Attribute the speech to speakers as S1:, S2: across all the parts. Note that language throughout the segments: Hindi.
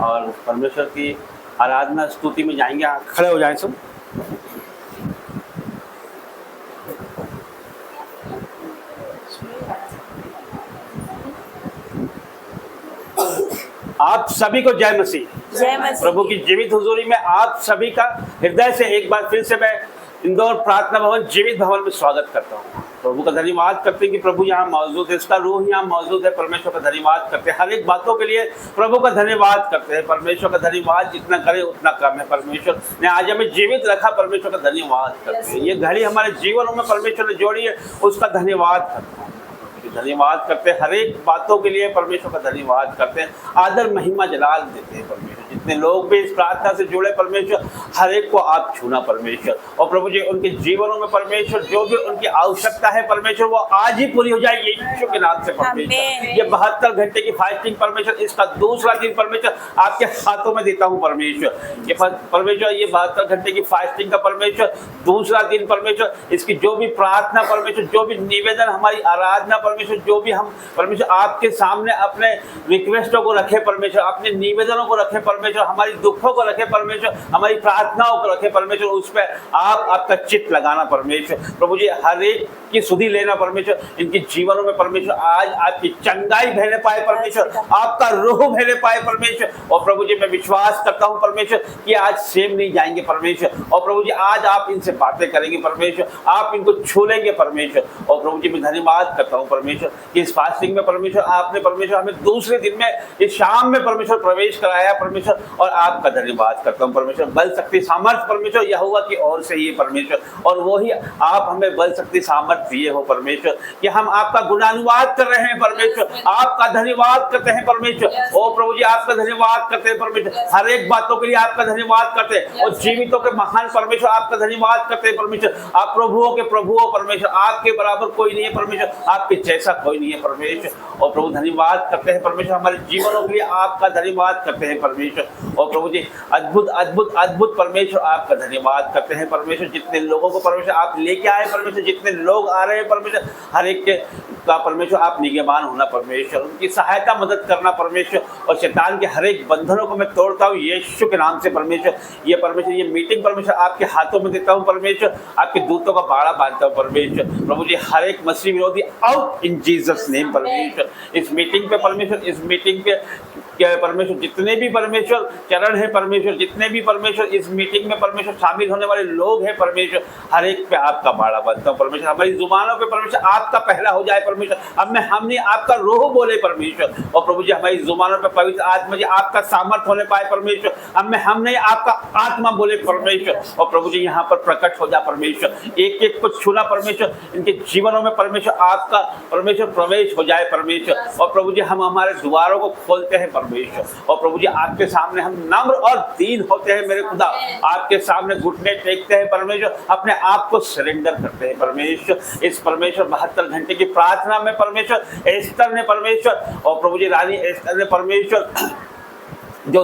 S1: और परमेश्वर की आराधना स्तुति में जाएंगे। आप खड़े हो जाएं सब। आप सभी को जय मसीह।
S2: जय मसीह।
S1: प्रभु की जीवित हुजूरी में आप सभी का हृदय से एक बार फिर से मैं इंदौर प्रार्थना भवन जीवित भवन में स्वागत करता हूँ। प्रभु का धन्यवाद करते हैं कि प्रभु यहाँ मौजूद है, इसका रूह यहाँ मौजूद है। परमेश्वर का धन्यवाद करते हैं, हर एक बातों के लिए प्रभु का धन्यवाद करते हैं। परमेश्वर का धन्यवाद जितना करे उतना कम है। परमेश्वर ने आज हमें जीवित रखा, परमेश्वर का धन्यवाद करते हैं। ये घड़ी हमारे जीवनों में परमेश्वर ने जोड़ी है, उसका धन्यवाद करते हैं। धन्यवाद करते हैं, हर एक बातों के लिए परमेश्वर का धन्यवाद करते हैं। आदर महिमा जलाल देते हैं परमेश्वर। जितने लोग भी इस प्रार्थना से जुड़े परमेश्वर, हर एक को आप छूना परमेश्वर। और प्रभु जी उनके जीवनों में परमेश्वर जो भी उनकी आवश्यकता है परमेश्वर, वो आज ही पूरी हो जाएगी यीशु के नाम से परमेश्वर। ये 72 घंटे की फास्टिंग परमेश्वर, इसका दूसरा दिन परमेश्वर आपके हाथों में देता हूँ परमेश्वर। ये परमेश्वर, ये 72 घंटे की फास्टिंग का परमेश्वर दूसरा दिन परमेश्वर, इसकी जो भी प्रार्थना परमेश्वर, जो भी निवेदन, हमारी आराधना परमेश्वर, जो भी हम परमेश्वर आपके सामने अपने रिक्वेस्टों को रखे परमेश्वर, अपने निवेदनों को रखे परमेश्वर, हमारी दुखों को रखे परमेश्वर, हमारी प्रार्थनाओं को रखे परमेश्वर, उस पर आप आपका चित्त लगाना परमेश्वर। प्रभु जी हर एक की सुधि लेना परमेश्वर, इनके जीवनों में परमेश्वर आज आपकी चंगाई बहने पाए परमेश्वर, आपका रूह बहने पाए परमेश्वर। और प्रभु जी मैं विश्वास करता हूँ परमेश्वर कि आज सेम नहीं जाएंगे परमेश्वर। और प्रभु जी आज आप इनसे बातें करेंगे परमेश्वर, आप इनको छू लेंगे परमेश्वर। और प्रभु जी मैं धन्यवाद करता हूँ परमेश्वर इस फास्टिंग में परमेश्वर, आपने परमेश्वर हमें दूसरे दिन में इस शाम में परमेश्वर प्रवेश कराया परमेश्वर। और आपका धन्यवाद करता हूँ परमेश्वर। बल शक्ति सामर्थ्य परमेश्वर यहोवा की ओर से ही है परमेश्वर, और वही आप हमें बल शक्ति सामर्थ्य दिए हो परमेश्वर कि हम आपका गुणानुवाद कर रहे हैं परमेश्वर, आपका धन्यवाद करते हैं परमेश्वर। ओ प्रभु जी आपका धन्यवाद करते हैं परमेश्वर, हर एक बातों के लिए आपका धन्यवाद करते हैं। और जीवितों के महान परमेश्वर आपका धन्यवाद करते हैं परमेश्वर। आप प्रभुओं के प्रभु हो परमेश्वर, आपके बराबर कोई नहीं है परमेश्वर, आपके जैसा कोई नहीं है परमेश्वर। और प्रभु धन्यवाद करते हैं परमेश्वर, हमारे जीवनों के लिए आपका धन्यवाद करते हैं परमेश्वर। और प्रभु जी अद्भुत अद्भुत अद्भुत परमेश्वर आपका धन्यवाद करते हैं परमेश्वर। जितने लोगों को परमेश्वर आप लेके आए परमेश्वर, जितने लोग आ रहे हैं परमेश्वर, हर एक के का परमेश्वर आप निगहबान होना परमेश्वर, उनकी सहायता मदद करना परमेश्वर। और शैतान के हर एक बंधनों को मैं तोड़ता हूँ यीशु के नाम से परमेश्वर। ये परमेश्वर ये मीटिंग परमेश्वर आपके हाथों में देता हूँ परमेश्वर, आपके दूतों का बाड़ा बांधता हूँ परमेश्वर। प्रभु जी हर एक मसीह विरोधी आउट इन जीसस नेम परमेश्वर। इस मीटिंग पे परमेश्वर, इस मीटिंग पे क्या परमेश्वर जितने भी परमेश्वर चरण है परमेश्वर, जितने भी परमेश्वर इस मीटिंग में परमेश्वर शामिल होने वाले लोग हैं परमेश्वर, हर एक पे आपका बाड़ा बांधता हूँ परमेश्वर। हमारी जुबानों पे परमेश्वर आपका पहला हो जाए परमेश्वर, अब मैं हमने आपका रोह बोले परमेश्वर। और प्रभु जी हमारी जुबानों पे पवित्र आत्मा जी आपका सामर्थ होने पाए परमेश्वर, अब मैं हमने आपका आत्मा बोले परमेश्वर। और प्रभु जी यहाँ पर प्रकट हो जा परमेश्वर, एक एक को छूना परमेश्वर, इनके जीवनों में परमेश्वर आपका परमेश्वर प्रवेश हो जाए परमेश्वर। और प्रभु जी हम हमारे द्वारों को खोलते हैं परमेश्वर। और प्रभु जी आपके सामने हम नम्र और दीन होते हैं मेरे खुदा, आपके सामने घुटने टेकते हैं परमेश्वर, अपने आप को सरेंडर करते हैं परमेश्वर। इस परमेश्वर 72 घंटे की प्रार्थना में परमेश्वर एस्तर ने परमेश्वर, और प्रभु जी रानी एस्तर ने परमेश्वर जो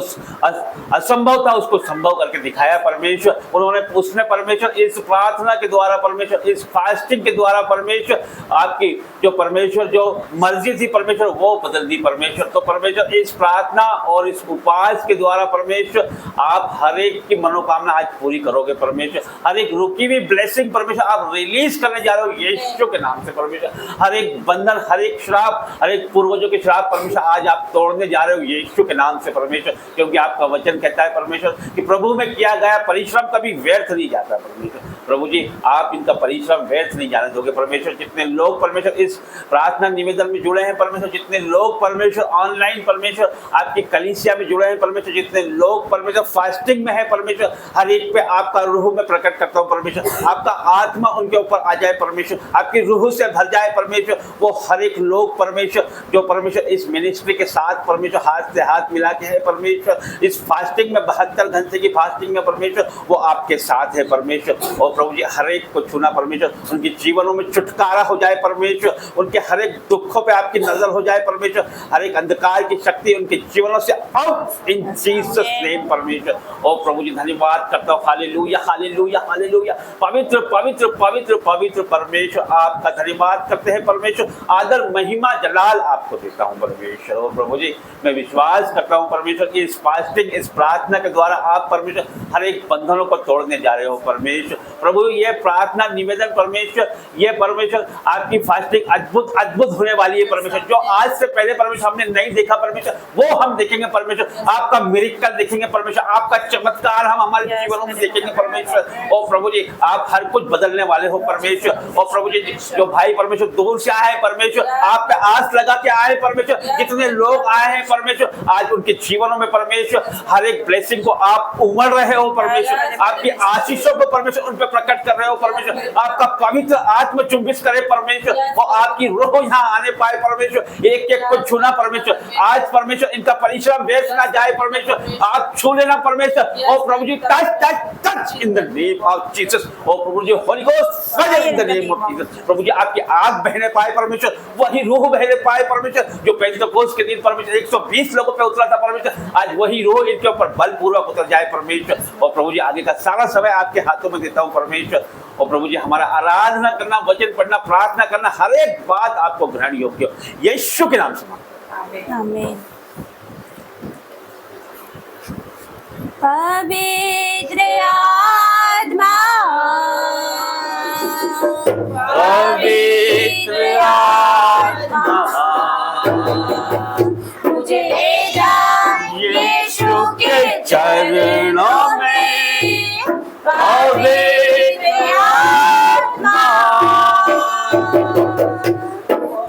S1: असंभव था उसको संभव करके दिखाया परमेश्वर। उसने परमेश्वर इस प्रार्थना के द्वारा परमेश्वर, इस फास्टिंग के द्वारा परमेश्वर आपकी जो परमेश्वर जो मर्जी थी परमेश्वर वो बदल दी परमेश्वर। तो परमेश्वर इस प्रार्थना और इस उपवास के द्वारा परमेश्वर आप हर एक की मनोकामना आज पूरी करोगे परमेश्वर। हर एक रुकी हुई ब्लेसिंग परमेश्वर आप रिलीज करने जा रहे हो यीशु के नाम से परमेश्वर। हर एक बंधन, हर एक श्राप, हर एक पूर्वजों के श्राप परमेश्वर आज आप तोड़ने जा रहे हो यीशु के नाम से परमेश्वर। क्योंकि आपका वचन कहता है परमेश्वर कि प्रभु में किया गया परिश्रम कभी व्यर्थ नहीं जाता परमेश्वर। प्रभु जी आप इनका परिश्रम व्यर्थ नहीं जाने दोगे परमेश्वर। जितने लोग परमेश्वर इस प्रार्थना निवेदन में जुड़े हैं परमेश्वर, जितने लोग परमेश्वर ऑनलाइन परमेश्वर आपकी कलीसिया में जुड़े हैं परमेश्वर, जितने लोग परमेश्वर फास्टिंग में है परमेश्वर, हर एक पे आपका रूह में प्रकट करता हूँ परमेश्वर। आपका आत्मा उनके ऊपर आ जाए परमेश्वर, आपकी रूह से भर जाए परमेश्वर। वो हर एक लोग परमेश्वर जो परमेश्वर इस मिनिस्ट्री के साथ परमेश्वर हाथ से हाथ मिला के है परमेश्वर, इस फास्टिंग में 72 घंटे की फास्टिंग में परमेश्वर वो आपके साथ है परमेश्वर। और प्रभु जी हर एक को छूना परमेश्वर, उनके जीवनों में छुटकारा हो जाए परमेश्वर, उनके हर एक दुखों पे आपकी नजर हो जाए परमेश्वर, हर एक अंधकार की शक्ति उनके जीवनों से आउट इन जीसस नेम परमेश्वर। और प्रभु जी धन्यवाद करता हूँ, हालेलुया हालेलुया हालेलुया। पवित्र पवित्र पवित्र पवित्र परमेश्वर आपका धन्यवाद करते हैं परमेश्वर। आदर महिमा जलाल आपको देता हूँ परमेश्वर। और प्रभु जी मैं विश्वास करता हूँ परमेश्वर परमेश्वर इस फास्टिंग, इस प्रार्थना के द्वारा आप परमेश्वर हर एक बंधनों को तोड़ने जा रहे हो परमेश्वर। प्रभु ये प्रार्थना निवेदन परमेश्वर, ये परमेश्वर आपकी फास्टिंग अद्भुत अद्भुत होने वाली है परमेश्वर। जो आज से पहले परमेश्वर हमने नहीं देखा परमेश्वर, वो हम देखेंगे परमेश्वर। आपका मिरेकल देखेंगे परमेश्वर, आपका चमत्कार हम हमारे जीवनों में देखेंगे परमेश्वर। ओ प्रभु जी, आप हर कुछ बदलने वाले हो परमेश्वर। ओ प्रभु जी, जो भाई परमेश्वर दूर से आए परमेश्वर, आप पे आस लगा के आए परमेश्वर, जितने लोग आए हैं परमेश्वर, आज उनके जीवनों में परमेश्वर हर एक ब्लेसिंग को आप उमड़ रहे हो परमेश्वर। आपकी आशीषों को परमेश्वर उन पे प्रकट कर रहे हो परमेश्वर। आपका पवित्र आत्मा चुंबित करे परमेश्वर, और आपकी रूह यहाँ आने पाए परमेश्वर। एक एक को छूना परमेश्वर। आज परमेश्वर इनका परिश्रम व्यर्थ ना जाए परमेश्वर, आप छू लेना परमेश्वर। ओ प्रभु जी, touch touch touch in the name of Jesus. ओ प्रभु जी, holy ghost in the name of Jesus. प्रभु जी, आपकी आग बहने पाए परमेश्वर, वही रूह बहने पाए परमेश्वर जो पेंटेकोस्ट के दिन परमेश्वर 120 लोगों पे उतरा था परमेश्वर। आज वही रूह इनके ऊपर बलपूर्वक उतर जाए परमेश्वर। और प्रभु जी, आगे का सारा समय आपके हाथों में देता हूँ परमेश्वर। और प्रभु जी, हमारा आराधना करना, वचन पढ़ना, प्रार्थना करना, हर एक बात आपको ग्रहण योग्य हो, यीशु के नाम से मांगते हैं, आमीन।
S2: पवित्र आत्मा,
S1: पवित्र आत्मा,
S2: मुझे ले जा यीशु के चरणों में। पवित्र आत्मा,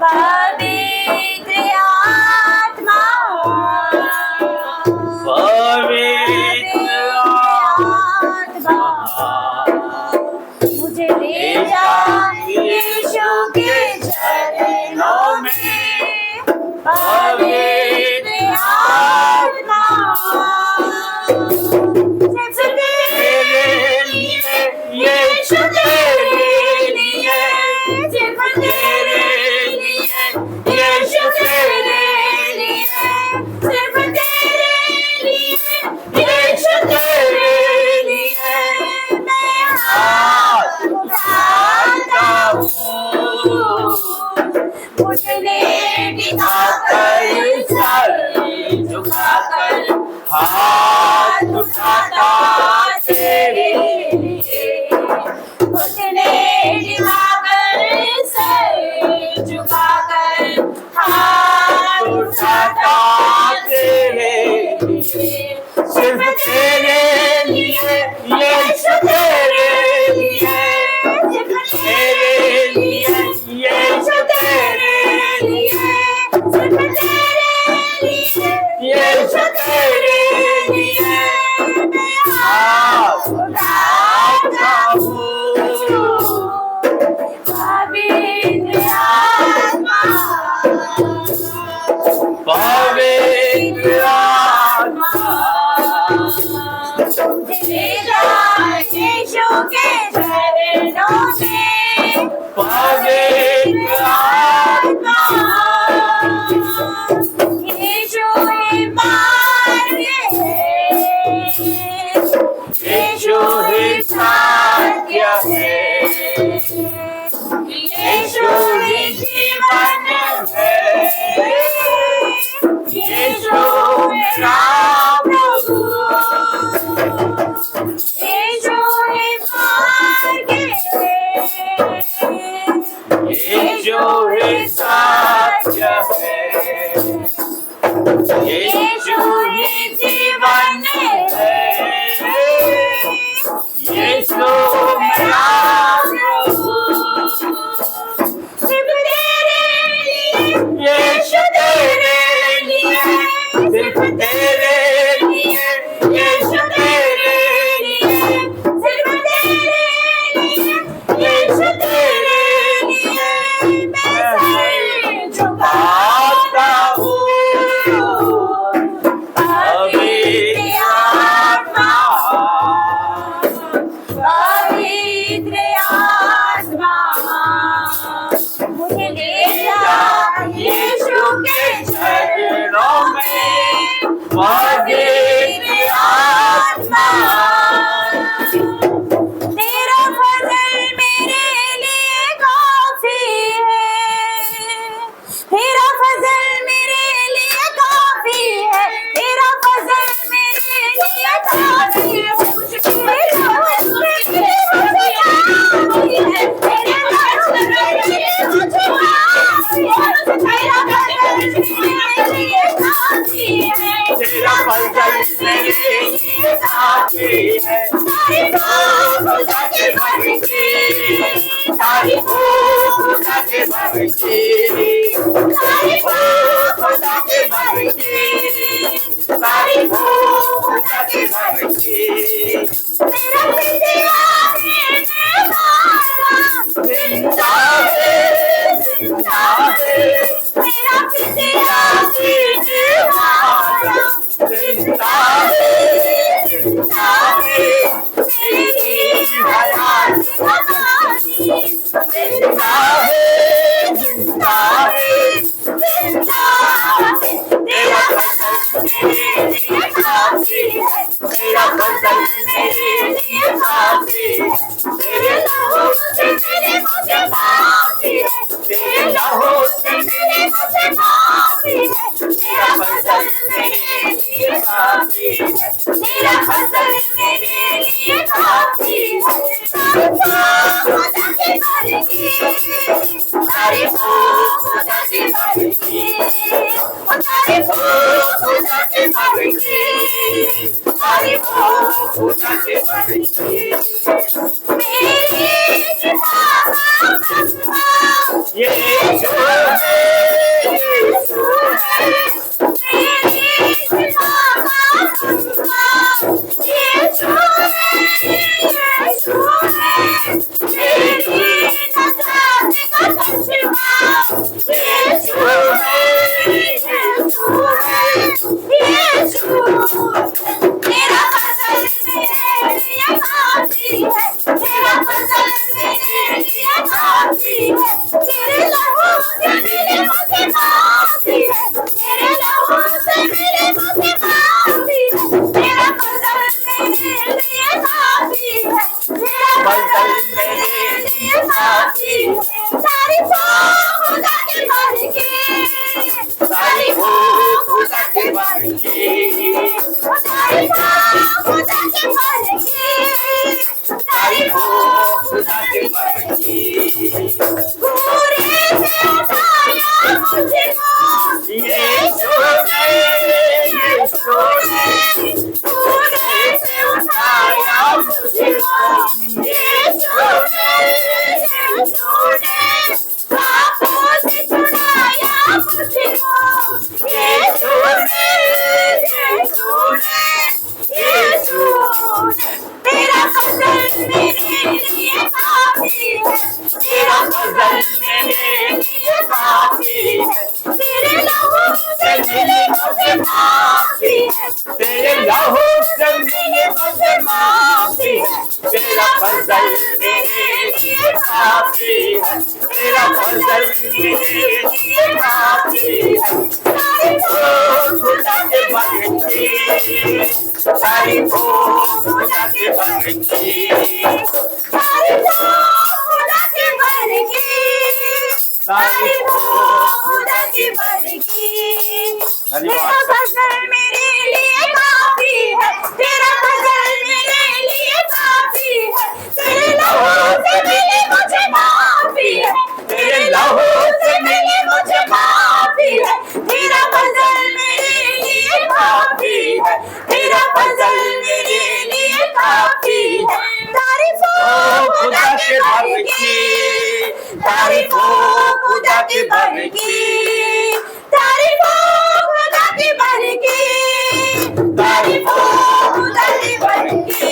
S2: पवित्र आत्मा,
S1: पवित्र आत्मा,
S2: मुझे ले जा यीशु के चरणों में। पवित्र आत्मा, सिर्फ तेरे लिए यीशु, तेरे लिए, सिर्फ तेरे लिए यीशु, तेरे लिए, सिर्फ तेरे लिए यीशु, तेरे लिए मैं हाथ उठाता हूँ। घुटने टिकाकर, सर झुकाकर, हाथ उठाता तेरे लिए। घुटने टिकाकर, सर झुकाकर, हाथ उठाता तेरे लिए। सिर्फ तेरे लिए यीशु, तेरे लिए, सिर्फ तेरे लिए यीशु, तेरे लिए, सिर्फ तेरे लिए यीशु, तेरे लिए मैं हाथ उठाता हूँ। पवित्र आत्मा,
S1: पवित्र आत्मा,
S2: ले जा यीशु के चरणों में।
S1: पवित्र
S2: आत्मा, यीशु ही मार्ग है, यीशु ही सत्य है, यीशु ही जीवन है, यीशु मेरा प्रभु, यीशु ही मार्ग है,
S1: यीशु ही सत्य है,
S2: यीशु ही जीवन है,
S1: यीशु मेरा
S2: प्रभु। सिर्फ तेरे लिए
S1: यीशु,
S2: तेरे लिए,
S1: सिर्फ तेरे लिए
S2: यीशु, तेरे लिए, सिर्फ तेरे लिए यीशु, तेरे लिए मैं सर झुकाता हूँ। पवित्र आत्मा, पवित्र आत्मा, मुझे ले जा यीशु के चरणों में। पवित्र आत्मा, तेरा फजल मेरे लिए काफी है, तेरा फजल मेरे लिए काफी है, तेरा फजल
S1: काफी है।
S2: तारीफ हो खुदा के घर की, तारीफ हो खुदा के घर की, तारीफ हो खुदा के घर की, तारीफ हो खुदा के घर की। मेरा पितिया देने वाला जिंदा है, जिंदा है। मेरा पितिया देने वाला जिंदा है, जिंदा है। मेरी हयात का कहानी जिंदा है, जिंदा है, जिंदा है। तेरा फजल मेरे लिए काफी है, तेरा फजल मेरे लिए काफी है। तेरे लहू से मेरे मुझे माफी है, तेरे लहू से मेरे मुझे माफी है। तेरा फजल मेरे लिए काफी है, तेरा फजल मेरे लिए काफी है। तारीफ हो खुदा के घर की, तारीफ हो खुदा के घर की, तारीफ हो खुदा के घर की, तारीफ हो खुदा के घर की। मेरी किताब का मसला यीशु है, यीशु है। मेरी किताब का मसला यीशु है, यीशु है। मेरी नजात का चश्मा यीशु है, यीशु है, यीशु। तेरा फजल मेरे लिए काफी है, तेरा फजल मेरे लिए काफी है। तेरे लहू से मेरे मुझे माफी है, तेरे लहू से मेरे मुझे माफी है। तेरा फजल मेरे लिए काफी है, तेरा फजल मेरे लिए काफी है। तारीफ हो खुदा के घर की, तारीफ हो खुदा के घर की, तारीफ हो खुदा के घर की, तारीफ हो खुदा के घर की। पूरे से उठाया मुझको यीशु ने, यीशु ने। पूरे से उठाया मुझको यीशु ने, यीशु ने। पापों से छुड़ाया मुझको यीशु ने, यीशु ने, यीशु ने। तेरा फजल मेरे लिए काफी है, तेरा फजल मेरे लिए काफी है। तेरे लहू से मिले मुझे माफी है,
S1: तेरे लहू से मिले मुझे माफी है। तेरा फजल मेरे लिए काफी है, तेरा फजल मेरे लिए काफी है।
S2: तारीफ
S1: ओ खुदा के घर की, तारीफ हो खुदा के घर की,
S2: तारीफ हो खुदा के घर की, तारीफ हो खुदा के घर की। तेरा फजल मेरे लिए काफी है, तेरा फजल मेरे लिए काफी है। तेरे लहू से मिले मुझे माफी है, तेरे लहू से मिले मुझे माफी है। तेरा फजल मेरे लिए काफी है, तेरा फजल मेरे लिए काफी है। तारीफ हो खुदा के घर की, तारीफ हो खुदा के घर की, तारीफ हो खुदा के घर की, तारीफ हो खुदा के घर की।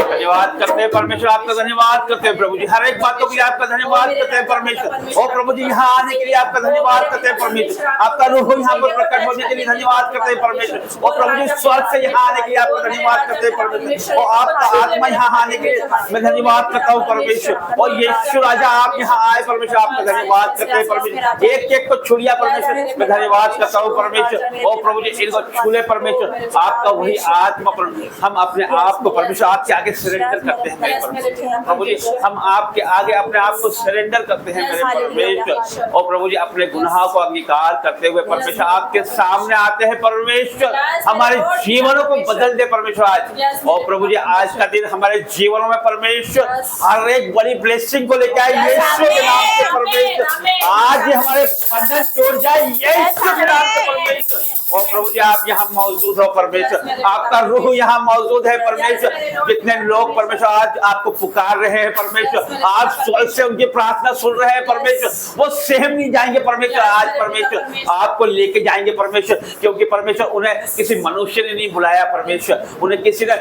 S1: धन्यवाद करते हैं परमेश्वर, आपका धन्यवाद करते हैं प्रभु जी। हर एक बातों के लिए आपका धन्यवाद करते हैं परमेश्वर। ओ प्रभु जी, यहाँ आने के लिए आपका धन्यवाद करते हैं परमेश्वर। आपका रूह यहाँ पर प्रकट होने के लिए धन्यवाद करते हैं परमेश्वर। और प्रभु जी, स्वर्ग से यहाँ आने के लिए आपका धन्यवाद करते हैं परमेश्वर। और आपका आत्मा यहाँ आने के लिए मैं धन्यवाद करता हूँ परमेश्वर। और यीशु राजा आप यहाँ आए परमेश्वर, आपका धन्यवाद करते हैं परमेश्वर। एक एक को छुड़िया परमेश्वर, मैं धन्यवाद करता हूँ परमेश्वर। और प्रभु जी, इनको छूले परमेश्वर, आपका वही आत्मा परमेश्वर। हम अपने आप को परमेश्वर आपके आगे सरेंडर करते हैं मेरे परमेश्वर। प्रभु जी, हम आपके आगे अपने आप को सरेंडर करते हैं मेरे परमेश्वर। और प्रभु जी, अपने गुनाहों को अंगीकार करते हुए परमेश्वर आपके सामने आते हैं परमेश्वर। हमारे जीवनों को बदल दे परमेश्वर आज। और प्रभु जी, आज का दिन हमारे जीवनों में परमेश्वर हर एक बड़ी ब्लेसिंग को लेकर आए यीशु के नाम से परमेश्वर। आज ही हमारे बंधन टूट जाए यीशु के नाम से परमेश्वर। और प्रभु जी आप यहाँ मौजूद हो परमेश्वर, आपका रूह यहाँ मौजूद है परमेश्वर। जितने लोग परमेश्वर आज आपको पुकार रहे हैं परमेश्वर, आज स्वर्ग से उनकी प्रार्थना सुन रहे हैं परमेश्वर, वो सहम नहीं जाएंगे परमेश्वर। आज परमेश्वर आपको लेके जाएंगे परमेश्वर, क्योंकि परमेश्वर उन्हें किसी मनुष्य ने नहीं बुलाया परमेश्वर, उन्हें किसी ने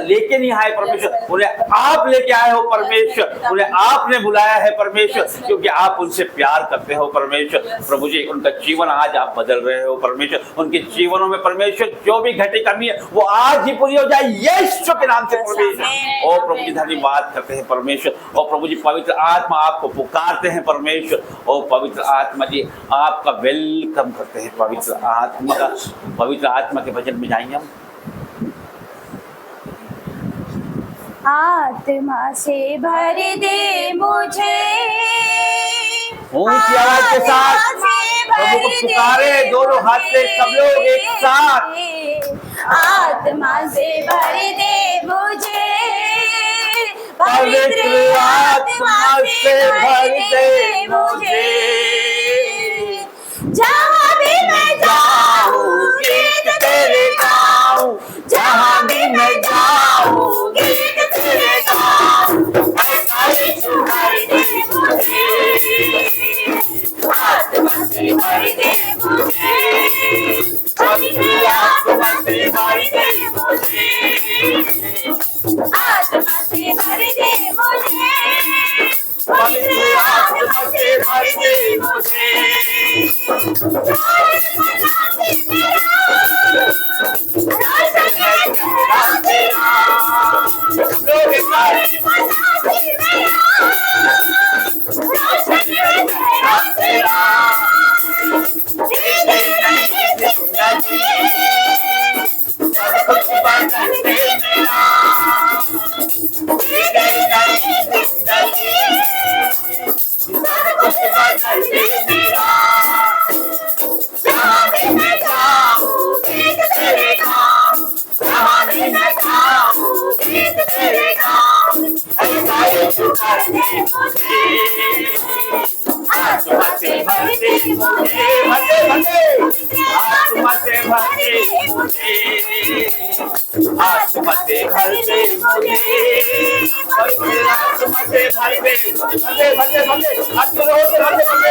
S1: लेके नहीं आए परमेश्वर, उन्हें आप लेके आए हो परमेश्वर, उन्हें आपने बुलाया है परमेश्वर, क्योंकि आप उनसे प्यार करते हो परमेश्वर। प्रभु जी उनका जीवन आज आप बदल रहे हो परमेश्वर, उनके जीवनों में परमेश्वर जो भी घटी कमी है वो आज ही पूरी हो जाए यीशु के नाम से परमेश्वर। ओ प्रभु जी धन्यवाद करते हैं परमेश्वर। ओ प्रभु जी पवित्र आत्मा आपको पुकारते हैं परमेश्वर। ओ पवित्र आत्मा जी आपका वेलकम करते हैं पवित्र आत्मा का। पवित्र आत्मा के भजन में जाएंगे हम।
S2: आत्मा से भर दे मुझे,
S1: ऊंची आवाज के साथ प्रभु को पुकारे, दोनों हाथ से सब लोग एक साथ।
S2: आत्मा से भर दे मुझे,
S1: पवित्र आत्मा से भर दे मुझे,
S2: जहाँ भी मैं जाऊँ गीत तेरे गाऊँ, जहाँ भी मैं जाऊँ गीत तेरे गाऊँ, ऐसा यीशु भर दे मुझे, आत्मा से भर दे मुझे, पवित्र आत्मा से भर दे मुझे, आत्मा से भर दे मुझे, पवित्र आत्मा से भर दे मुझे। आत्मा से भर दे मुझे, आत्मा से भर दे मुझे, आत्मा से भर दे मुझे, पवित्र आत्मा से भर दे मुझे, भर दे हाथ करो तो भर दे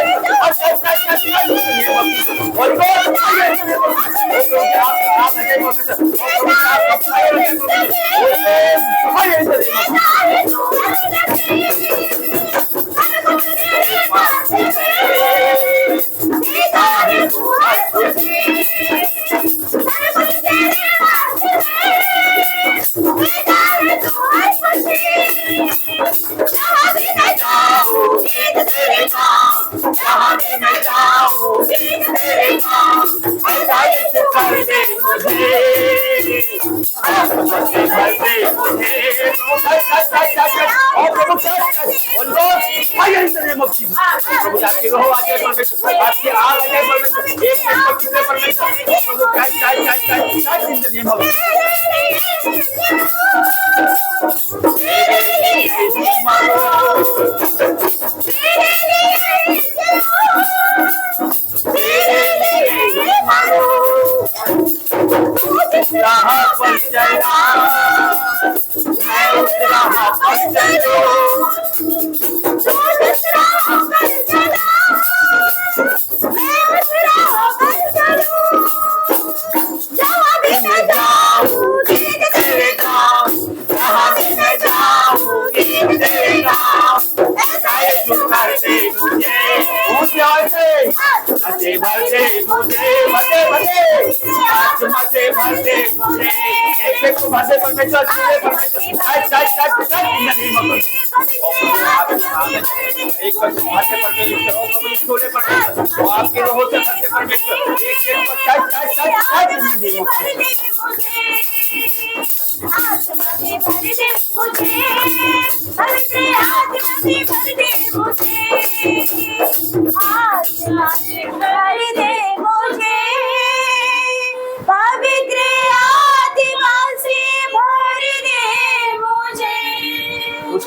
S2: और आपके रोह से परमेश्वर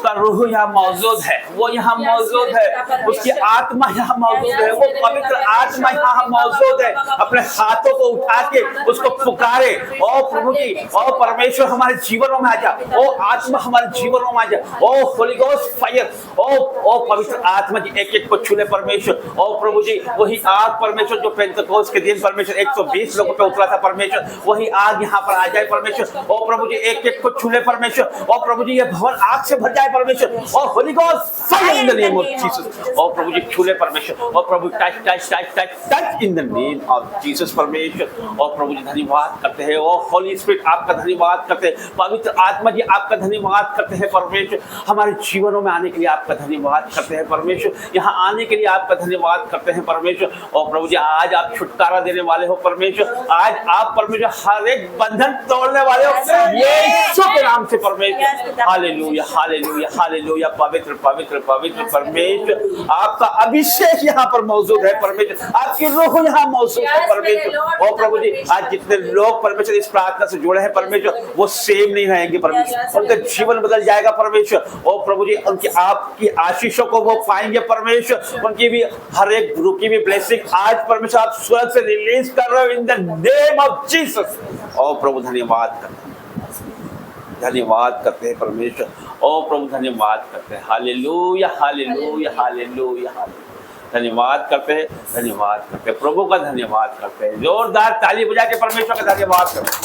S1: उसका रूह यहाँ मौजूद है, वो यहाँ मौजूद है, उसकी आत्मा यहाँ मौजूद है, वो पवित्र आत्मा यहाँ मौजूद है। अपने हाथों को उठा के उसको पुकारे, ओ प्रभु जी, ओ परमेश्वर हमारे जीवनों में आ जा, ओ आत्मा हमारे जीवनों में आ जा, ओ होली गोस्ट फायर, ओ पवित्र आत्मा जी एक एक को छूले परमेश्वर। ओ प्रभु जी वही आग परमेश्वर जो पेंतकोस्त के दिन परमेश्वर 120 लोगों पे उतरा था परमेश्वर, वही आग यहाँ पर आ जाए परमेश्वर। ओ प्रभु जी एक एक को छूले परमेश्वर। ओ प्रभु जी ये भवन आग से भर जाए परमेश्वर। ओ holy ghost fire in the name of Jesus. ओ प्रभु जी छूले परमेश्वर। ओ प्रभु touch touch touch touch touch in the name of Jesus परमेश्वर। ओ प्रभु जी धन्यवाद करते हैं, ओ होली स्पिरिट आपका धन्यवाद करते हैं, पवित्र आत्मा जी आपका धन्यवाद करते हैं परमेश्वर। हमारे जीवनों में आने के लिए आपका धन्यवाद करते हैं परमेश्वर, यहाँ आने के लिए आपका धन्यवाद करते हैं परमेश्वर। और प्रभु जी आज आप छुटकारा देने वाले हो परमेश्वर, आज आप परमेश्वर हर एक बंधन तोड़ने वाले हो यीशु के नाम से परमेश्वर। Hallelujah hallelujah hallelujah. पवित्र पवित्र पवित्र परमेश्वर आपका अभिषेक यहाँ पर मौजूद है परमेश्वर, आपकी रूह यहाँ मौजूद है परमेश्वर। और प्रभु जी आज जितने लोग परमेश्वर इस प्रार्थना से जुड़े हैं परमेश्वर वो सेम नहीं रहेंगे परमेश्वर, उनका जीवन बदल जाएगा परमेश्वर। और प्रभु जी उनकी आपकी आशीषों को वो पाएंगे परमेश्वर, उनकी भी हर एक ग्रुप की भी ब्लेसिंग आज परमेश्वर आप स्वर्ग से रिलीज कर रहे हो इन द नेम ऑफ जीसस। और प्रभु धन्यवाद करते हैं परमेश्वर। ओ प्रभु धन्यवाद करते हैं। Hallelujah hallelujah hallelujah hallelujah. धन्यवाद करते हैं, धन्यवाद करते हैं, प्रभु का धन्यवाद करते हैं। जोरदार ताली बजा के परमेश्वर का धन्यवाद करते हैं।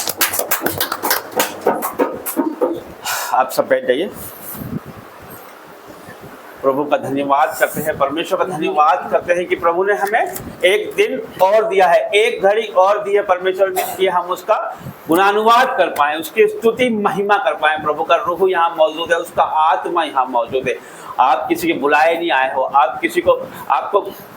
S1: आप सब बैठ जाइए। प्रभु का धन्यवाद करते हैं, परमेश्वर का धन्यवाद करते हैं कि प्रभु ने हमें एक दिन और दिया है, एक घड़ी और दी है परमेश्वर ने कि हम उसका गुणानुवाद कर पाए, उसकी स्तुति महिमा कर पाए। प्रभु का रूह यहाँ मौजूद है, उसका आत्मा यहाँ मौजूद है। आप किसी के बुलाए नहीं आए हो, आप किसी को आप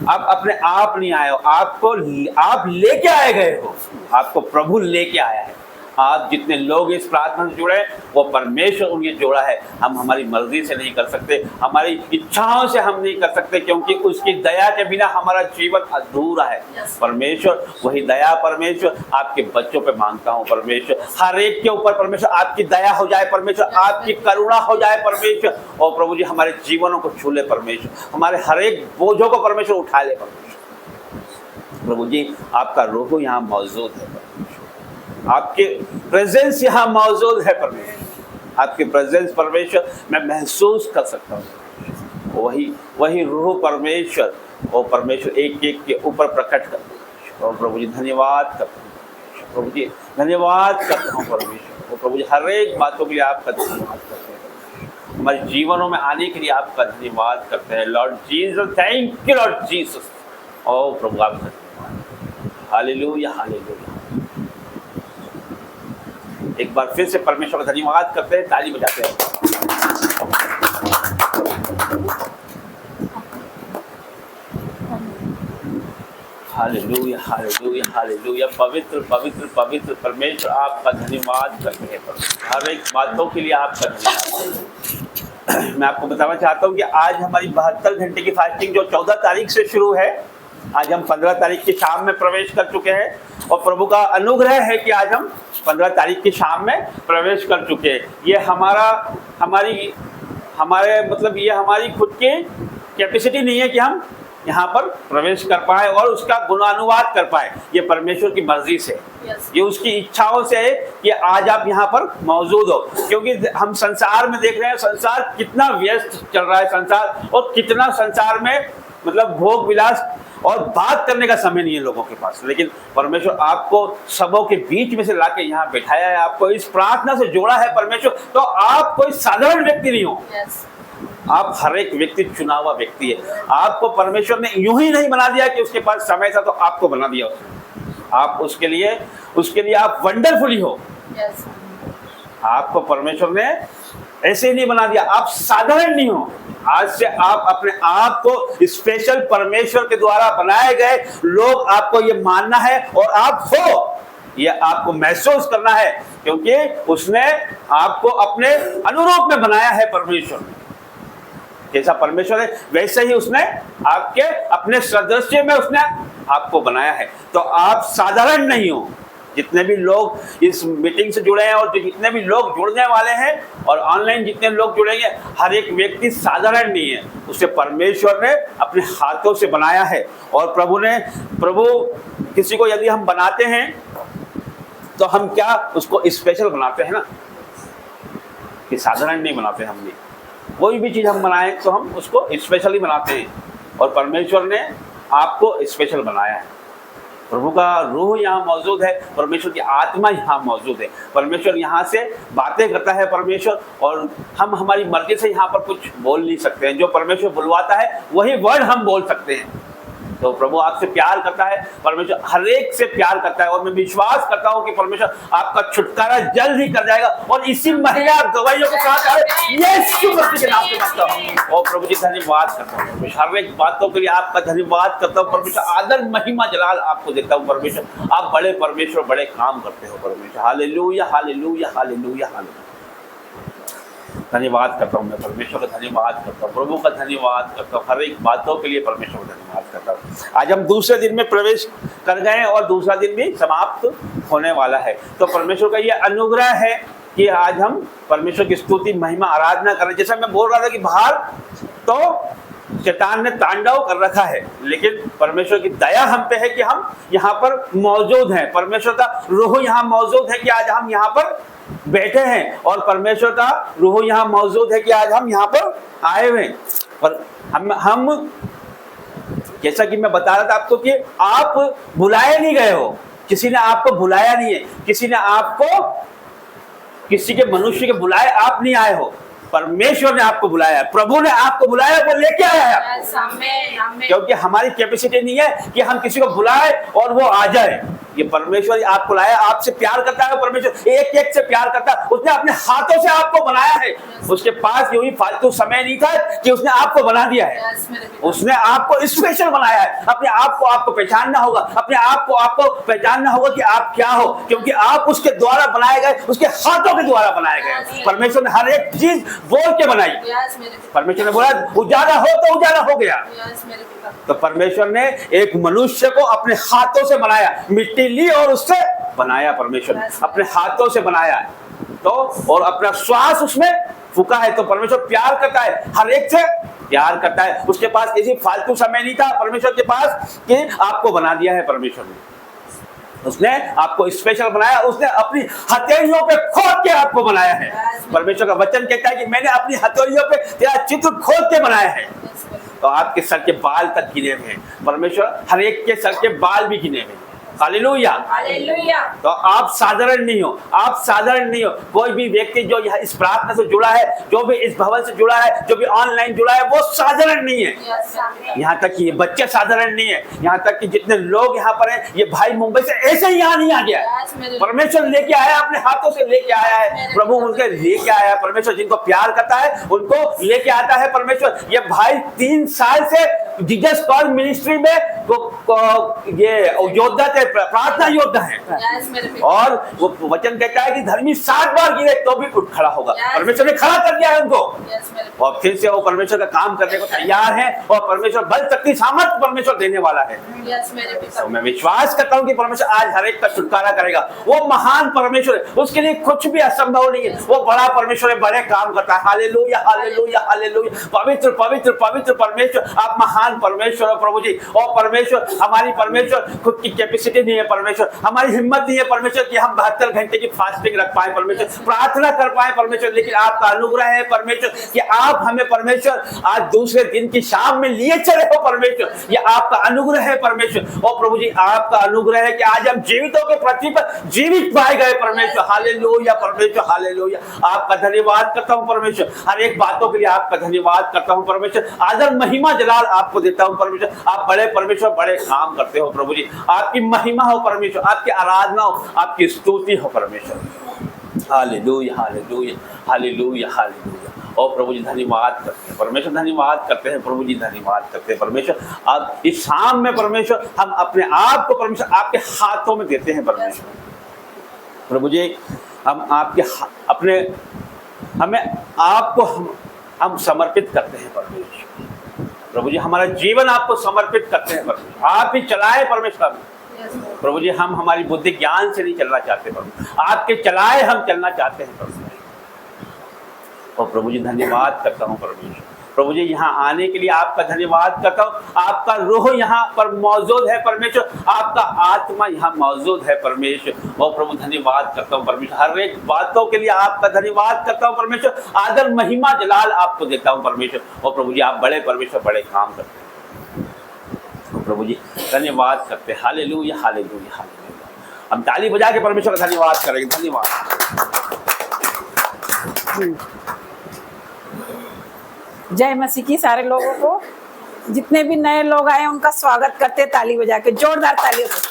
S1: अपने आप नहीं आए हो, आप लेके आए गए हो, आपको प्रभु लेके आया है। आज जितने लोग इस प्रार्थना से जुड़े वो परमेश्वर उन्हें जोड़ा है। हम हमारी मर्जी से नहीं कर सकते, हमारी इच्छाओं से हम नहीं कर सकते, क्योंकि उसकी दया के बिना हमारा जीवन अधूरा है परमेश्वर। वही दया परमेश्वर आपके बच्चों पे मांगता हूँ परमेश्वर, हर एक के ऊपर परमेश्वर आपकी दया हो जाए परमेश्वर, आपकी करुणा हो जाए परमेश्वर। और प्रभु जी हमारे जीवनों को छू ले परमेश्वर, हमारे हर एक बोझों को परमेश्वर उठा ले परमेश्वर। प्रभु जी आपका रूह यहाँ मौजूद है परमेश्वर, आपके प्रेजेंस यहाँ मौजूद है परमेश्वर, आपके प्रेजेंस परमेश्वर मैं महसूस कर सकता हूँ। वही रूह परमेश्वर, वो परमेश्वर एक एक के ऊपर प्रकट कर। और प्रभु जी धन्यवाद करता हूँ, प्रभु जी धन्यवाद करता हूँ परमेश्वर। और प्रभु जी हर एक बातों के लिए आपका धन्यवाद करते हैं, हमारे जीवनों में आने के लिए आपका धन्यवाद करते हैं Lord Jesus. Thank you Lord Jesus. ओ प्रभु आपका धन्यवाद। Hallelujah hallelujah. एक बार फिर से परमेश्वर का धन्यवाद करते हैं, ताली बजाते हैं। Hallelujah hallelujah hallelujah. पवित्र पवित्र पवित्र परमेश्वर आपका धन्यवाद करते हैं, हर एक बातों के लिए आपका धन्यवाद। मैं आपको बताना चाहता हूँ कि आज हमारी 72 घंटे की फास्टिंग जो 14 तारीख से शुरू है, आज हम 15 तारीख की शाम में प्रवेश कर चुके हैं। और प्रभु का अनुग्रह है कि आज हम 15 तारीख की शाम में प्रवेश कर चुके हैं। ये ये हमारी खुद की कैपेसिटी नहीं है कि हम यहाँ पर प्रवेश कर पाए और उसका गुणानुवाद कर पाए। ये परमेश्वर की मर्जी से, ये उसकी इच्छाओं से है कि आज आप यहाँ पर मौजूद हो। क्योंकि हम संसार में देख रहे हैं, संसार कितना व्यस्त चल रहा है संसार, और कितना संसार में मतलब भोग विलास और बात करने का समय नहीं है लोगों के पास। लेकिन परमेश्वर आपको सबों के बीच में से लाके यहाँ बैठाया है, आपको इस प्रार्थना से जोड़ा है परमेश्वर। तो आप कोई साधारण व्यक्ति नहीं हो, आप हर एक व्यक्ति चुना हुआ व्यक्ति है। आपको परमेश्वर ने यूं ही नहीं बना दिया कि उसके पास समय था तो आपको बना दिया। आप उसके लिए आप वंडरफुली हो। आपको परमेश्वर ने ऐसे ही नहीं बना दिया, आप साधारण नहीं हो। आज से आप अपने आप को स्पेशल परमेश्वर के द्वारा बनाए गए लोग, आपको ये मानना है और आप हो, ये आपको महसूस करना है, क्योंकि उसने आपको अपने अनुरूप में बनाया है। परमेश्वर जैसा परमेश्वर है वैसे ही उसने आपके अपने सदस्य में उसने आपको बनाया है। तो आप साधारण नहीं हो, जितने भी लोग इस मीटिंग से जुड़े हैं और जितने भी लोग जुड़ने वाले हैं और ऑनलाइन जितने लोग जुड़ेंगे, हर एक व्यक्ति साधारण नहीं है, उसे परमेश्वर ने अपने हाथों से बनाया है। और प्रभु किसी को यदि हम बनाते हैं तो हम क्या उसको स्पेशल बनाते हैं ना, कि साधारण नहीं बनाते। हमने कोई भी चीज़ हम बनाएं तो हम उसको स्पेशल ही बनाते हैं, और परमेश्वर ने आपको स्पेशल बनाया है। प्रभु का रूह यहाँ मौजूद है, परमेश्वर की आत्मा यहाँ मौजूद है, परमेश्वर यहाँ से बातें करता है परमेश्वर, और हम हमारी मर्जी से यहाँ पर कुछ बोल नहीं सकते हैं। जो परमेश्वर बुलवाता है वही वर्ड हम बोल सकते हैं। तो प्रभु आपसे प्यार करता है, परमेश्वर हर एक से प्यार करता है, और मैं विश्वास करता हूँ कि परमेश्वर आपका छुटकारा जल्द ही कर जाएगा, और इसी महीने आप गवाहियों के साथ यीशु मसीह के नाम से मांगता हूँ। और प्रभु जी धन्यवाद करता हूँ, हर एक बातों के लिए आपका धन्यवाद करता हूँ परमेश्वर। आदर महिमा जलाल आपको देता हूँ परमेश्वर, आप बड़े परमेश्वर, बड़े काम करते हो परमेश्वर। Hallelujah hallelujah hallelujah hallelujah. धन्यवाद करता हूँ मैं परमेश्वर का, धन्यवाद करता हूँ प्रभु का, धन्यवाद करता हूँ हर एक बातों के लिए परमेश्वर का धन्यवाद करता हूँ। आज हम दूसरे दिन में प्रवेश कर गए और दूसरा दिन भी समाप्त होने वाला है। तो परमेश्वर का ये अनुग्रह है कि आज हम परमेश्वर की स्तुति महिमा आराधना कर रहे हैं। जैसा मैं बोल रहा था कि बाहर तो शैतान ने तांडव कर रखा है, लेकिन परमेश्वर की दया हम पे है कि हम यहाँ पर मौजूद हैं। परमेश्वर का रूह यहाँ मौजूद है कि आज हम यहाँ पर बैठे हैं, और परमेश्वर का रूह यहाँ मौजूद है कि आज हम यहाँ पर आए हुए हैं। पर हम जैसा कि मैं बता रहा था आपको कि आप बुलाए नहीं गए हो, किसी ने आपको बुलाया नहीं है, किसी ने आपको किसी के मनुष्य के बुलाए आप नहीं आए हो, परमेश्वर ने आपको बुलाया है, प्रभु ने आपको बुलाया, वो लेके आया है आपको। क्योंकि हमारी कैपेसिटी नहीं है कि हम किसी को बुलाए और वो आ जाए। ये परमेश्वर आपको लाया, आपसे प्यार करता है परमेश्वर, एक एक से प्यार करता है। उसने अपने हाथों से आपको बनाया है, उसके पास यूं ही फालतू समय नहीं था कि उसने आपको बना दिया है, उसने आपको स्पेशल बनाया है। अपने आप को आपको पहचानना होगा, अपने आप को आपको पहचानना होगा कि आप क्या हो, क्योंकि आप उसके द्वारा बनाए गए, उसके हाथों के द्वारा बनाए गए। परमेश्वर ने हर एक चीज बोल के बनाई। परमेश्वर ने बोला उजाला हो तो उजाला हो गया। तो परमेश्वर ने एक मनुष्य को अपने हाथों से बनाया, मिट्टी ली और उससे बनाया। परमेश्वर ने अपने हाथों से बनाया तो, और अपना श्वास उसमें फूका है। तो परमेश्वर प्यार करता है, हर एक से प्यार करता है। उसके पास किसी फालतू समय नहीं था परमेश्वर के पास कि आपको बना दिया है। परमेश्वर ने उसने आपको स्पेशल बनाया, उसने अपनी हथेलियों पे खोद के आपको बनाया है। परमेश्वर का वचन कहता है कि मैंने अपनी हथेलियों पे तेरा चित्र खोद के बनाया है। तो आपके सर के बाल तक गिने हुए हैं, परमेश्वर हर एक के सर के बाल भी गिने हुए हैं। Hallelujah hallelujah. तो आप साधारण नहीं हो, आप साधारण नहीं हो। कोई भी व्यक्ति जो इस प्रार्थना से जुड़ा है, जो भी इस भवन से जुड़ा है, जो भी ऑनलाइन जुड़ा है, वो साधारण नहीं है। यहाँ तक कि ये बच्चे साधारण नहीं है, यहाँ तक कि जितने लोग यहाँ पर हैं, ये भाई मुंबई से ऐसे ही यहाँ नहीं आ गया। परमेश्वर लेके आया, अपने हाथों से लेके आया है। प्रभु उनके लेके आया है। परमेश्वर जिनको प्यार करता है उनको लेके आता है परमेश्वर। ये भाई 3 साल से जीसस कॉल मिनिस्ट्री में ये योद्धा थे, प्रार्थना योद्धा है, और वो वचन कहता है कि धर्मी 7 बार गिरे तो भी उठ खड़ा होगा। परमेश्वर ने खड़ा कर दिया है उनको, और फिर से वो परमेश्वर का काम करने को तैयार है, और परमेश्वर बल शक्ति सामर्थ परमेश्वर देने वाला है। तो मैं विश्वास करता हूँ कि परमेश्वर आज हर एक का छुटकारा करेगा। वो महान परमेश्वर है, उसके लिए कुछ भी असंभव नहीं है। वो बड़ा परमेश्वर है, बड़े काम करता है। Hallelujah hallelujah hallelujah. पवित्र पवित्र पवित्र परमेश्वर, आप महान परमेश्वर हो प्रभु जी। और परमेश्वर हमारी परमेश्वर खुद की कैपेसिटी नहीं है परमेश्वर, हमारी हिम्मत नहीं है परमेश्वर कि हम 72 घंटे की फास्टिंग रख पाए परमेश्वर, प्रार्थना कर पाए परमेश्वर। लेकिन आपका अनुग्रह है परमेश्वर कि आप हमें परमेश्वर आज दूसरे दिन की शाम में लिए चले हो परमेश्वर। ये आपका अनुग्रह है परमेश्वर। और प्रभु जी आपका अनुग्रह है कि आज हम जीवितों के पृथ्वी पर जीवित पाए गए परमेश्वर। हालेलुया परमेश्वर हालेलुया। आपका धन्यवाद करता हूँ परमेश्वर, हर एक बातों के लिए आपका धन्यवाद करता हूँ परमेश्वर। आदर महिमा जलाल आपको देता हूँ परमेश्वर। आप बड़े परमेश्वर, बड़े काम करते हो प्रभु जी। आपकी महिमा हो परमेश्वर, आपकी आराधना हो, आपकी स्तुति हो परमेश्वर। Hallelujah hallelujah hallelujah hallelujah. और प्रभु जी धन्यवाद करते हैं परमेश्वर, धन्यवाद करते हैं प्रभु जी, धन्यवाद करते हैं परमेश्वर। अब इस शाम में परमेश्वर हम अपने आप को परमेश्वर आपके हाथों में देते हैं परमेश्वर। प्रभु जी हम आपके अपने हमें आपको हम समर्पित करते हैं परमेश्वर। प्रभु जी हमारा जीवन आपको समर्पित करते हैं परमेश्वर। आप ही चलाए परमेश्वर, प्रभु जी हम हमारी बुद्धि ज्ञान से नहीं चलना चाहते प्रभु, आपके चलाए हम चलना चाहते हैं प्रभु। और प्रभु जी धन्यवाद करता हूँ परमेश्वर, प्रभु जी यहाँ आने के लिए आपका धन्यवाद करता हूँ। आपका रूह यहाँ पर मौजूद है परमेश्वर, आपका आत्मा यहाँ मौजूद है परमेश्वर। और प्रभु धन्यवाद करता हूँ परमेश्वर, हर एक बातों के लिए आपका धन्यवाद करता हूँ परमेश्वर। आदर महिमा जलाल आपको देता हूँ परमेश्वर। और प्रभु जी आप बड़े परमेश्वर, बड़े काम करते हैं प्रभु जी, धन्यवाद करते हैं। Hallelujah hallelujah hallelujah. हम ताली बजा के परमेश्वर का धन्यवाद करेंगे। धन्यवाद।
S3: जय मसीह की। सारे लोगों को, जितने भी नए लोग आए उनका स्वागत करते ताली बजा के, जोरदार तालियों से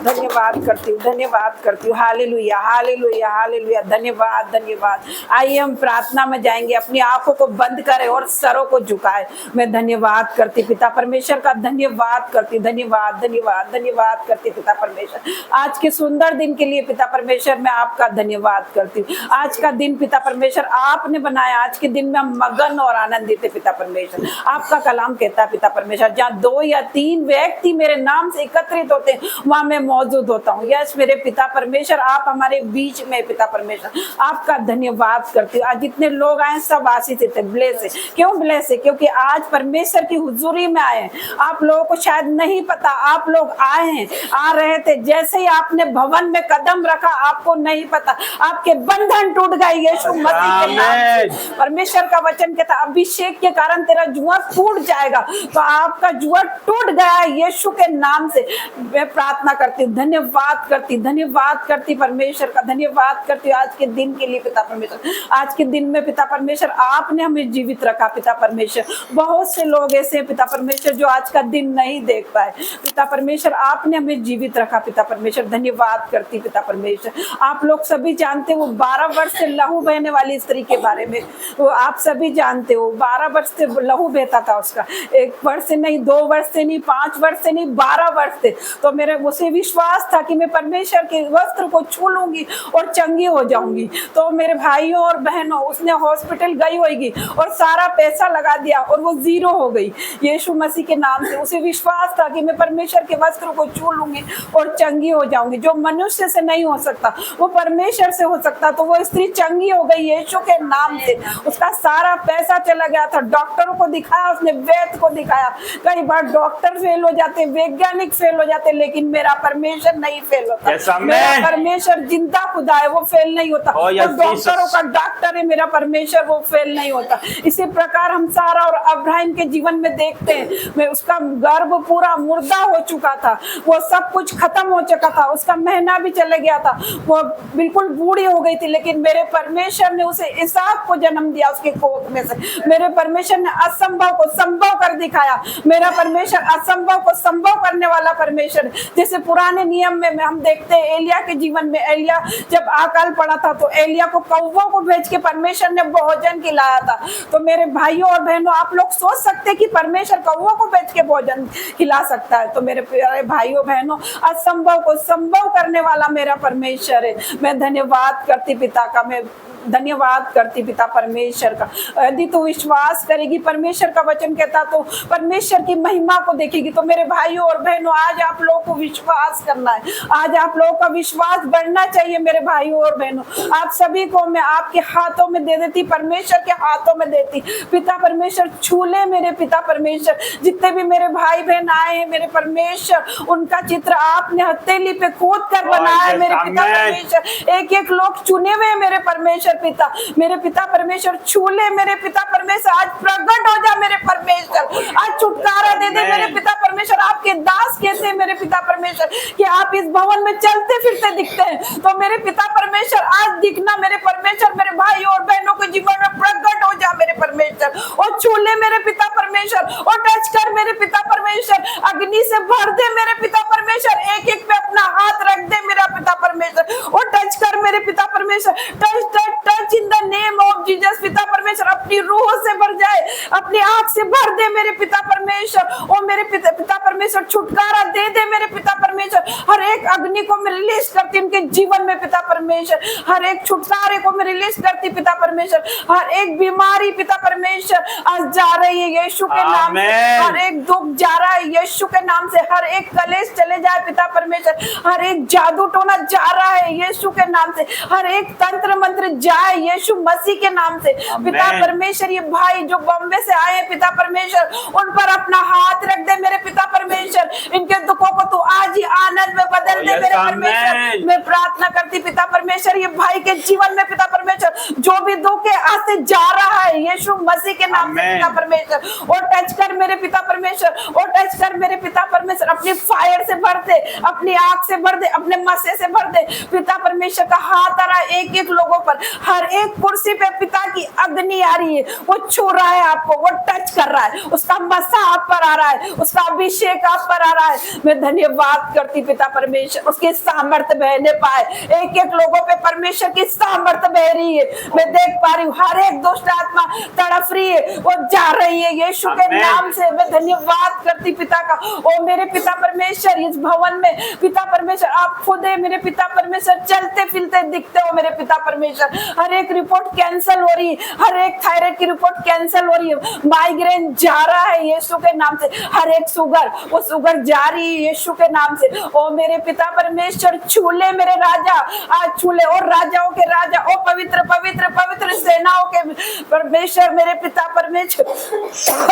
S3: धन्यवाद करती हूँ, धन्यवाद करती हूँ। Hallelujah hallelujah hallelujah. धन्यवाद धन्यवाद। आइए हम प्रार्थना में जाएंगे, अपनी आंखों को बंद करें और सरों को झुकाए। मैं धन्यवाद करती पिता परमेश्वर का, धन्यवाद करती, धन्यवाद धन्यवाद धन्यवाद करती पिता परमेश्वर। आज के सुंदर दिन के लिए पिता परमेश्वर मैं आपका धन्यवाद करती हूँ। आज का दिन पिता परमेश्वर आपने बनाया, आज के दिन में हम मगन और आनंदित है पिता परमेश्वर। आपका कलाम कहता है पिता परमेश्वर, जहाँ 2 या 3 व्यक्ति मेरे नाम से एकत्रित होते हैं वहां मैं मौजूद होता हूँ। यस मेरे पिता परमेश्वर, आप हमारे बीच में पिता परमेश्वर, आपका धन्यवाद करती हूँ। आज जितने लोग आए सब आशीषित है, ब्लेस है। क्यों ब्लेस है? क्योंकि आज परमेश्वर की हुजूरी में आए हैं। आप लोगों को शायद नहीं पता, आप लोग आए हैं, आ रहे थे, जैसे ही आपने भवन में कदम रखा आपको नहीं पता आपके बंधन टूट गए यीशु मसीह के नाम से। परमेश्वर का वचन कहता अभिषेक के कारण तेरा जुआ टूट जाएगा, तो आपका जुआ टूट गया यीशु के नाम से। मैं प्रार्थना करती हूँ, धन्यवाद करती परमेश्वर का, धन्यवाद करती आज के दिन के लिए पिता परमेश्वर। आज के दिन में पिता परमेश्वर आपने हमें जीवित रखा पिता परमेश्वर। बहुत से लोग ऐसे हैं पिता परमेश्वर जो आज का दिन नहीं देख पाए पिता परमेश्वर, आपने हमें जीवित रखा पिता परमेश्वर। धन्यवाद करती पिता परमेश्वर। आप लोग सभी जानते हो 12 वर्ष से लहू बहने वाली स्त्री के बारे में, वो आप सभी जानते हो। 12 वर्ष से लहू बहता था उसका, 1 वर्ष से नहीं, 2 वर्ष से नहीं, 5 वर्ष से नहीं, 12 वर्ष से। तो मेरे उसे विश्वास था कि मैं परमेश्वर के वस्त्र को छू लूंगी और चंगी हो जाऊंगी। तो मेरे भाइयों और बहनों, उसने हॉस्पिटल गई होगी और सारा पैसा लगा दिया और वो 0 हो गई यीशु मसीह के नाम से। उसे विश्वास था कि मैं परमेश्वर के वस्त्र को छू लूंगी और चंगी हो जाऊंगी। जो मनुष्य से नहीं हो सकता वो परमेश्वर से हो सकता। तो वो स्त्री चंगी हो गई यीशु के नाम से। उसका सारा पैसा चला गया था। डॉक्टरों को दिखाया, उसने वैद्य को दिखाया। कई बार डॉक्टर फेल हो जाते, वैज्ञानिक फेल हो जाते, लेकिन मेरा परमेश्वर नहीं फेल होता। मेरा परमेश्वर जिंदा खुदा है, वो फेल नहीं होता। और डॉक्टरों का डॉक्टर है मेरा परमेश्वर, वो फेल नहीं होता। इसी प्रकार हम सारा और अब्राहम के जीवन में देखते हैं। मैं उसका गर्भ पूरा मुर्दा हो चुका था, वो सब कुछ खत्म हो चुका था, उसका महीना भी चले गया था, वो बिल्कुल बूढ़ी हो गई थी, लेकिन मेरे परमेश्वर ने उसे इसहाक को जन्म दिया उसके कोख में से। मेरे परमेश्वर ने असंभव को संभव कर दिखाया। मेरा परमेश्वर असंभव को संभव करने वाला परमेश्वर। जैसे पुराने नियम में हम देखते हैं एलिया के जीवन में, एलिया जब अकाल पड़ा था तो एलिया को कौवों को भेज के परमेश्वर ने भोजन खिलाया था। तो मेरे भाइयों और बहनों, आप लोग सोच सकते कि परमेश्वर कौवों को भेज के भोजन खिला सकता है। तो मेरे प्यारे भाइयों बहनों, असंभव को संभव करने वाला मेरा परमेश्वर है। मैं धन्यवाद करती पिता का, मैं धन्यवाद करती पिता परमेश्वर का। यदि तू विश्वास करेगी, परमेश्वर का वचन कहता तो परमेश्वर की महिमा को देखेगी। तो मेरे भाइयों और बहनों, आज आप लोगों को विश्वास करना है, आज आप लोगों का विश्वास बढ़ना चाहिए। मेरे भाइयों और बहनों, आप सभी को मैं आपके हाथों में दे देती, परमेश्वर के हाथों में देती। पिता परमेश्वर छू ले मेरे पिता परमेश्वर। जितने भी मेरे भाई बहन आए हैं मेरे परमेश्वर, उनका चित्र आपने हथेली पे खोद कर बनाया है मेरे पिता परमेश्वर। एक एक लोग चुने हुए मेरे परमेश्वर पिता। मेरे पिता परमेश्वर छू ले मेरे पिता परमेश्वर। आज प्रकट हो जा मेरे परमेश्वर, आज छुटकारा दे दे मेरे पिता परमेश्वर। आपके दास कहते हैं मेरे पिता परमेश्वर कि आप इस भवन में चलते फिरते दिखते हैं। तो मेरे पिता परमेश्वर आज दिखना मेरे परमेश्वर, मेरे भाई और बहनों के जीवन में प्रकट हो जा मेरे परमेश्वर। और छू ले मेरे पिता परमेश्वर और टच कर मेरे पिता परमेश्वर। अग्नि से भर दे मेरे पिता परमेश्वर। एक एक पे अपना हाथ रख दे मेरा पिता परमेश्वर और टच कर मेरे पिता परमेश्वर। Touch touch touch in the name of Jesus पिता परमेश्वर। अपनी रूह से भर जाए, अपनी आंख से भर दे मेरे पिता परमेश्वर। और मेरे पिता परमेश्वर छुटकारा दे दे मेरे पिता परमेश्वर। परमेश्वर हर एक अग्नि को मैं रिलीज करती हूँ उनके जीवन में पिता परमेश्वर, हर एक छुटकारे को मैं रिलीज करती पिता परमेश्वर, हर एक बीमारी पिता परमेश्वर आज जा रही है यीशु के नाम से, हर एक दुख जा रहा है यीशु के नाम से, हर एक कलेश चले जाए पिता परमेश्वर, हर एक जादू टोना जा रहा है यीशु के नाम से, हर एक तंत्र मंत्र जाए यीशु मसीह के नाम से पिता परमेश्वर। ये भाई जो बॉम्बे से आए पिता परमेश्वर उन पर अपना हाथ रख दे मेरे पिता परमेश्वर, इनके दुखों को तू आज ही आनंद में बदल दे मेरे परमेश्वर। मैं प्रार्थना करती पिता परमेश्वर ये भाई के जीवन में पिता परमेश्वर जो भी दुख है आज से जा रहा है यीशु मसीह के नाम से पिता परमेश्वर, और टच कर मेरे पिता परमेश्वर, और टच कर मेरे पिता परमेश्वर, अपनी फायर से भर दे, अपनी आग से भर दे, अपने मसे से भर दे पिता परमेश्वर का हाथ आ रहा है एक एक लोगों पर, हर एक कुर्सी पे पिता की अग्नि आ रही है, वो छू रहा है आपको, वो टच कर रहा है, उसका मसा आप पर आ रहा है, उसका अभिषेक आप पर आ रहा है। मैं धन्यवाद करती पिता परमेश्वर उसके सामर्थ्य बहने पाए, एक एक लोगों पे परमेश्वर की सामर्थ्य बह रही है, मैं देख पा रही हूँ हर एक दुष्ट आत्मा तड़फ रही है, वो जा रही है यीशु के नाम से। मैं धन्यवाद करती पिता का, ओ मेरे पिता परमेश्वर इस भवन में पिता परमेश्वर आप खुद है मेरे पिता परमेश्वर, चलते फिरते दिखते हो मेरे पिता परमेश्वर, हर एक रिपोर्ट कैंसिल हो रही है, हर एक थायराइड की रिपोर्ट कैंसिल हो रही है, माइग्रेन जा रहा है यीशु के नाम से, हर एक शुगर वो शुगर जा रही है यीशु के नाम से। ओ मेरे पिता परमेश्वर छूले मेरे राजा, आज छूले और राजाओं के राजा, ओ पवित्र पवित्र पवित्र सेनाओं के परमेश्वर मेरे पिता परमेश्वर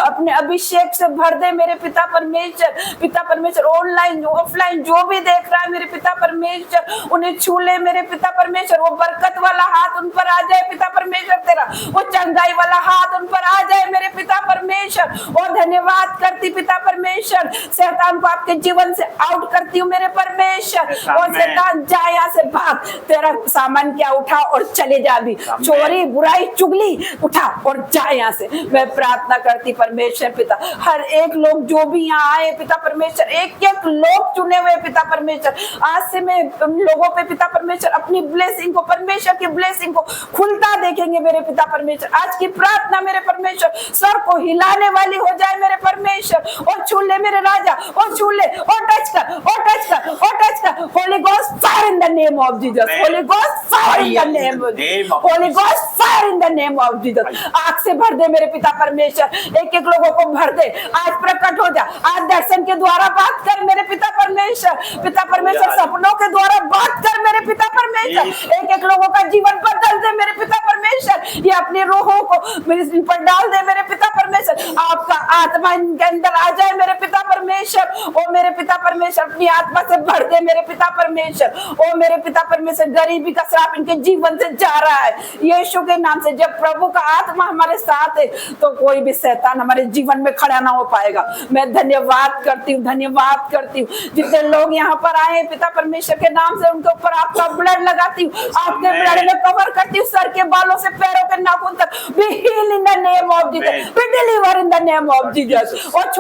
S3: अपने अभिषेक से भर दे मेरे पिता परमेश्वर। पिता परमेश्वर ऑनलाइन ऑफलाइन जो भी देख रहा है मेरे पिता परमेश्वर उन्हें छूले मेरे पिता परमेश्वर, वो बरकत वाला हाथ उन पर आ जाए पिता परमेश्वर तेरा, वो चंगाई वाला हाथ उन पर आ जाए मेरे पिता परमेश्वर। और धन्यवाद करती पिता परमेश्वर, शैतान को आपके जीवन से आउट करती हूँ मेरे परमेश्वर, और शैतान जा यहाँ से भाग, तेरा सामान क्या उठा और चले जा, भी चोरी बुराई चुगली उठा और जा यहाँ से। मैं प्रार्थना करती परमेश्वर पिता हर एक लोग जो भी यहाँ आए पिता परमेश्वर, एक एक लोग चुने हुए पिता परमेश्वर, आज से मैं लोगों पे पिता परमेश्वर अपनी ब्लेसिंग को परमेश्वर की ब्लेसिंग को खुलता देखेंगे मेरे पिता परमेश्वर। आज की प्रार्थना मेरे परमेश्वर सर को हिलाने वाली हो जाए मेरे परमेश्वर, और छूले मेरे राजा, और छूले और टच कर और टच कर और टच कर। Holi ghost fire in the name of Jesus, Holi ghost fire in the name, Holi ghost fire in the name of Jesus. आग से भर दे मेरे पिता परमेश्वर, एक एक लोगों को भर दे, आज प्रकट हो जा, आज दर्शन के द्वारा बात कर मेरे पिता परमेश्वर, पिता परमेश्वर सपनों के द्वारा बात कर मेरे पिता परमेश्वर, एक एक लोगों का जीवन बदल दे मेरे पिता परमेश्वर, ये अपनी रूहों को मेरे इन पर डाल दे मेरे पिता परमेश्वर, आपका आत्मा इनके अंदर आ जाए मेरे पिता परमेश्वर। ओ मेरे पिता परमेश्वर अपनी आत्मा से भर दे मेरे पिता परमेश्वर, ओ मेरे पिता परमेश्वर गरीबी का श्राप इनके जीवन से जा रहा है यीशु के नाम से। जब प्रभु का आत्मा हमारे साथ है तो कोई भी शैतान हमारे जीवन में खड़ा ना हो पाएगा। मैं धन्यवाद करती हूँ, धन्यवाद करती हूँ जितने लोग यहाँ पर आए पिता परमेश्वर के नाम से, उनके ऊपर आपका ब्लड लगाती हूँ, आपके ब्लड में कवर करती हूँ, सर के बालों से पैरों के नाखून तक। Be heal in the name of Jesus, be deliver in the name of Jesus. और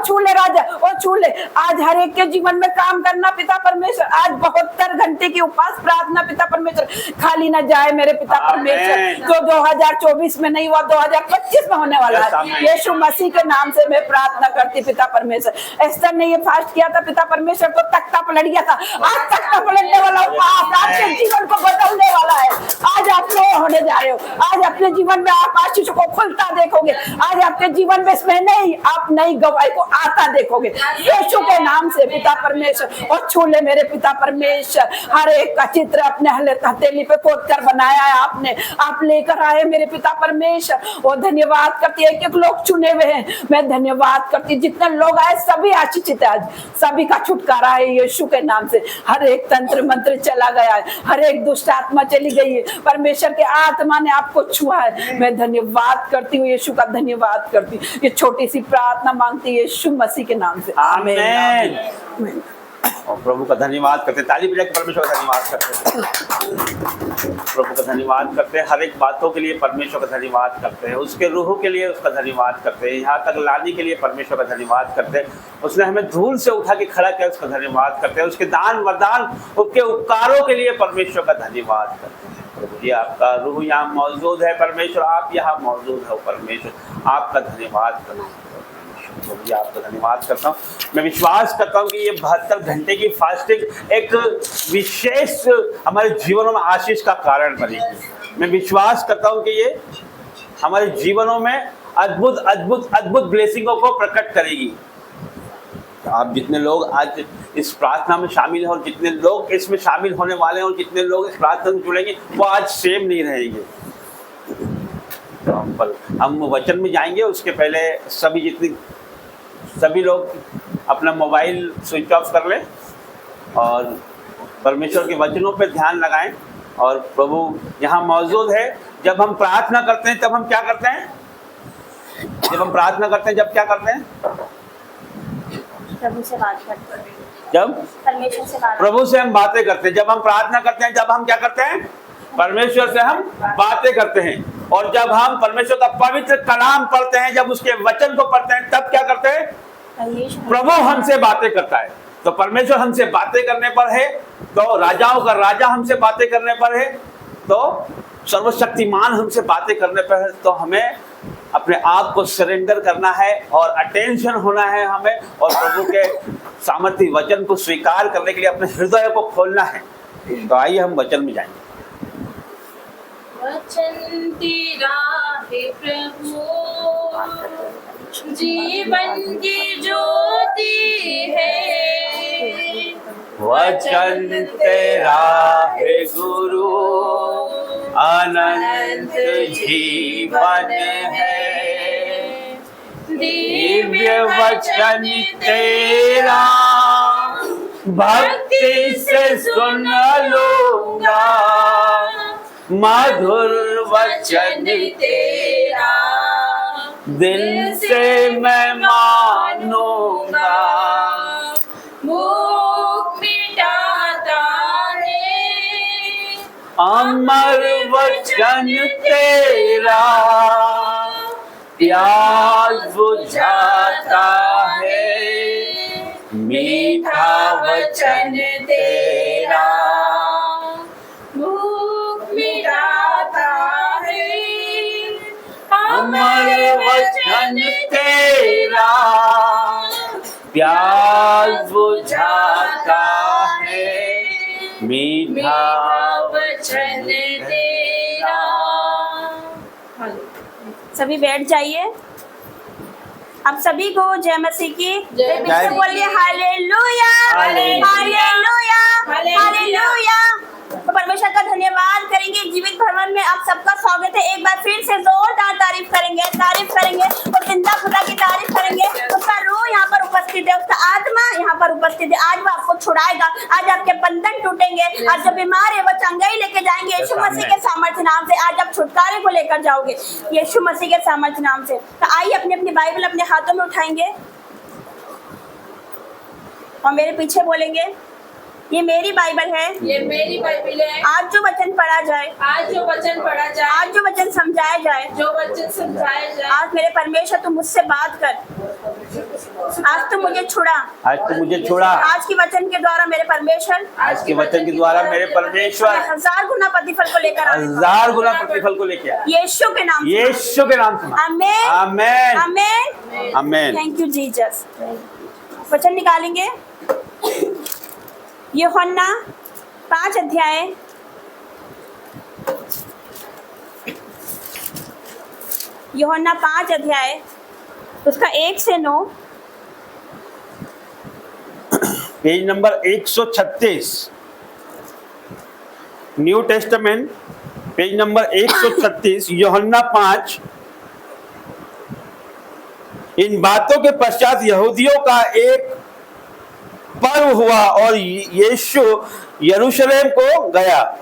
S3: छूले राजा, और छूले आज हर एक के जीवन में काम करना पिता परमेश्वर। आज 72 घंटे की उपवास प्रार्थना पिता परमेश्वर खाली ना जाए मेरे पिता परमेश्वर, जो 2024 में नहीं हुआ 2025 में होने वाला है यीशु मसीह के नाम से मैं प्रार्थना करती पिता परमेश्वर। एस्टर ने ये फास्ट किया था पिता परमेश्वर तो तख्ता पलट गया था, आज तख्ता पलटने वाला उपवास आपके जीवन को बदलने वाला है। आज आप नए होने जा रहे हो, आज अपने जीवन में आप आशीष को खुलता देखोगे, आज आपके जीवन में इसमें नहीं आप नई गवाही को आता देखोगे यीशु के नाम से पिता परमेश्वर। और छूले मेरे पिता परमेश्वर, हर एक का चित्र अपने हथेली पे कोट कर बनाया है आपने, आप लेकर आए मेरे पिता परमेश्वर। और धन्यवाद करती है, एक एक लोग चुने हुए हैं, मैं धन्यवाद करती जितने लोग आए सभी आशीषित है, आज सभी का छुटकारा है यीशु के नाम से। हर एक तंत्र मंत्र चला गया है, हर एक दुष्ट आत्मा चली गई है, परमेश्वर के आत्मा ने आपको छुआ है। मैं धन्यवाद करती हूँ यीशु का, धन्यवाद करती हूँ। ये छोटी सी प्रार्थना मांगती है यीशु मसीह के नाम से, आमीन।
S1: और प्रभु का धन्यवाद करते, ताली बजा के परमेश्वर का धन्यवाद करते, प्रभु का धन्यवाद करते, हर एक बातों के लिए परमेश्वर का धन्यवाद करते हैं, उसके रूह के लिए उसका धन्यवाद करते हैं, यहाँ तक लाने के लिए परमेश्वर का धन्यवाद करते हैं, उसने हमें धूल से उठा के खड़ा किया उसका धन्यवाद करते हैं, उसके दान वरदान उसके उपकारों के लिए परमेश्वर का धन्यवाद करते हैं। प्रभु जी आपका रूह यहाँ मौजूद है परमेश्वर, आप यहाँ मौजूद हो परमेश्वर, आपका धन्यवाद करते हैं। तो जी आपका धन्यवाद करता हूँ। मैं विश्वास करता हूँ कि ये 72 घंटे की फास्टिंग एक विशेष हमारे जीवनों में आशीष का कारण बनेगी। मैं विश्वास करता हूँ कि ये हमारे जीवनों में अद्भुत अद्भुत अद्भुत ब्लेसिंगों को प्रकट करेगी। आप जितने लोग आज इस प्रार्थना में शामिल हैं और जितने लोग इसमें शामिल होने वाले हैं और जितने लोग इस प्रार्थना में जुड़ेंगे वो आज सेम नहीं रहेंगे। तो हम वचन में जाएंगे, उसके पहले सभी लोग अपना मोबाइल स्विच ऑफ कर लें और परमेश्वर के वचनों पर ध्यान लगाएं। और प्रभु यहाँ मौजूद है। जब हम प्रार्थना करते हैं तब हम क्या करते हैं? जब हम प्रार्थना करते हैं जब क्या करते हैं?
S2: प्रभु से बात करते हैं,
S1: जब
S2: परमेश्वर से बात
S1: प्रभु से हम बातें करते हैं। जब हम प्रार्थना करते हैं जब हम क्या करते हैं? परमेश्वर से हम बातें करते हैं। और जब हम परमेश्वर का पवित्र कलाम पढ़ते हैं, जब उसके वचन को पढ़ते हैं, तब क्या करते हैं? प्रभु हमसे बातें करता है। तो परमेश्वर हमसे बातें करने पर है, तो राजाओं का राजा हमसे बातें करने पर है, तो सर्वशक्तिमान हमसे बातें करने पर है। तो हमें अपने आप को सरेंडर करना है और अटेंशन होना है हमें, और प्रभु के सामर्थ्य वचन को स्वीकार करने के लिए अपने हृदय को खोलना है। तो आइए हम वचन में जाएंगे।
S4: वचन तेरा है प्रभु, जीवन की ज्योति है।
S1: वचन तेरा है गुरु, अनंत जीवन है। दिव्य वचन तेरा भक्ति से सुन लूंगा, मधुर वचन तेरा दिल से मैं मानूंगा।
S4: भूख मिटाता है
S1: अमर वचन तेरा, प्यास बुझाता है मीठा वचन तेरा।
S4: भूख मिटाता है
S1: अमर वचन तेरा, प्यास बुझाता है मीठा
S4: वचन तेरा।
S2: सभी बैठ जाइए। आप सभी को जय मसीह की
S4: जय
S2: मसीह बोलिए। Hallelujah
S1: hallelujah.
S2: Hallelujah
S4: hallelujah.
S2: Hallelujah. तो परमेश्वर का धन्यवाद करेंगे। जीवित भवन में आप सबका स्वागत है। एक बार फिर से जोरदार तारीफ करेंगे और जिंदा खुदा की तारीफ करेंगे। उसका रूह यहाँ पर उपस्थित है, उसका आत्मा यहाँ पर उपस्थित है। आज वो आपको छुड़ाएगा, आज आपके बंधन टूटेंगे। आज जो बीमार है वो चंगाई लेके जाएंगे यीशु मसीह के सामर्थ्य नाम से। आज आप छुटकारे को लेकर जाओगे यीशु मसीह के सामर्थ्य नाम से। तो आइए अपनी अपनी बाइबल अपने हाथों में उठाएंगे और मेरे पीछे बोलेंगे, ये मेरी बाइबल है,
S4: ये मेरी बाइबल है।
S2: आज जो वचन पढ़ा जाए,
S4: आज जो वचन पढ़ा जाए,
S2: आज जो वचन समझाया जाए,
S4: जो वचन समझाया जाए,
S2: आज मेरे परमेश्वर तू मुझसे बात कर। आज तू मुझे छुड़ा,
S1: आज तो मुझे छोड़ा।
S2: आज के वचन के द्वारा मेरे परमेश्वर,
S1: आज के वचन के द्वारा मेरे परमेश्वर
S2: 1000 गुना प्रतिफल को लेकर आए।
S1: 1000 गुना प्रतिफल को लेके आया।
S2: यीशु के नाम से।
S1: यीशु के नाम से।
S2: Amen
S1: amen
S2: amen
S1: amen.
S2: Thank you Jesus. वचन निकालेंगे यूहन्ना 5 अध्याय यूहन्ना 5 अध्याय उसका 1 से 9।
S1: Page number 136, new testament, page number 136, यूहन्ना 5। इन बातों के पश्चात यहूदियों का एक पर्व हुआ और यीशु यरूशलेम को गया।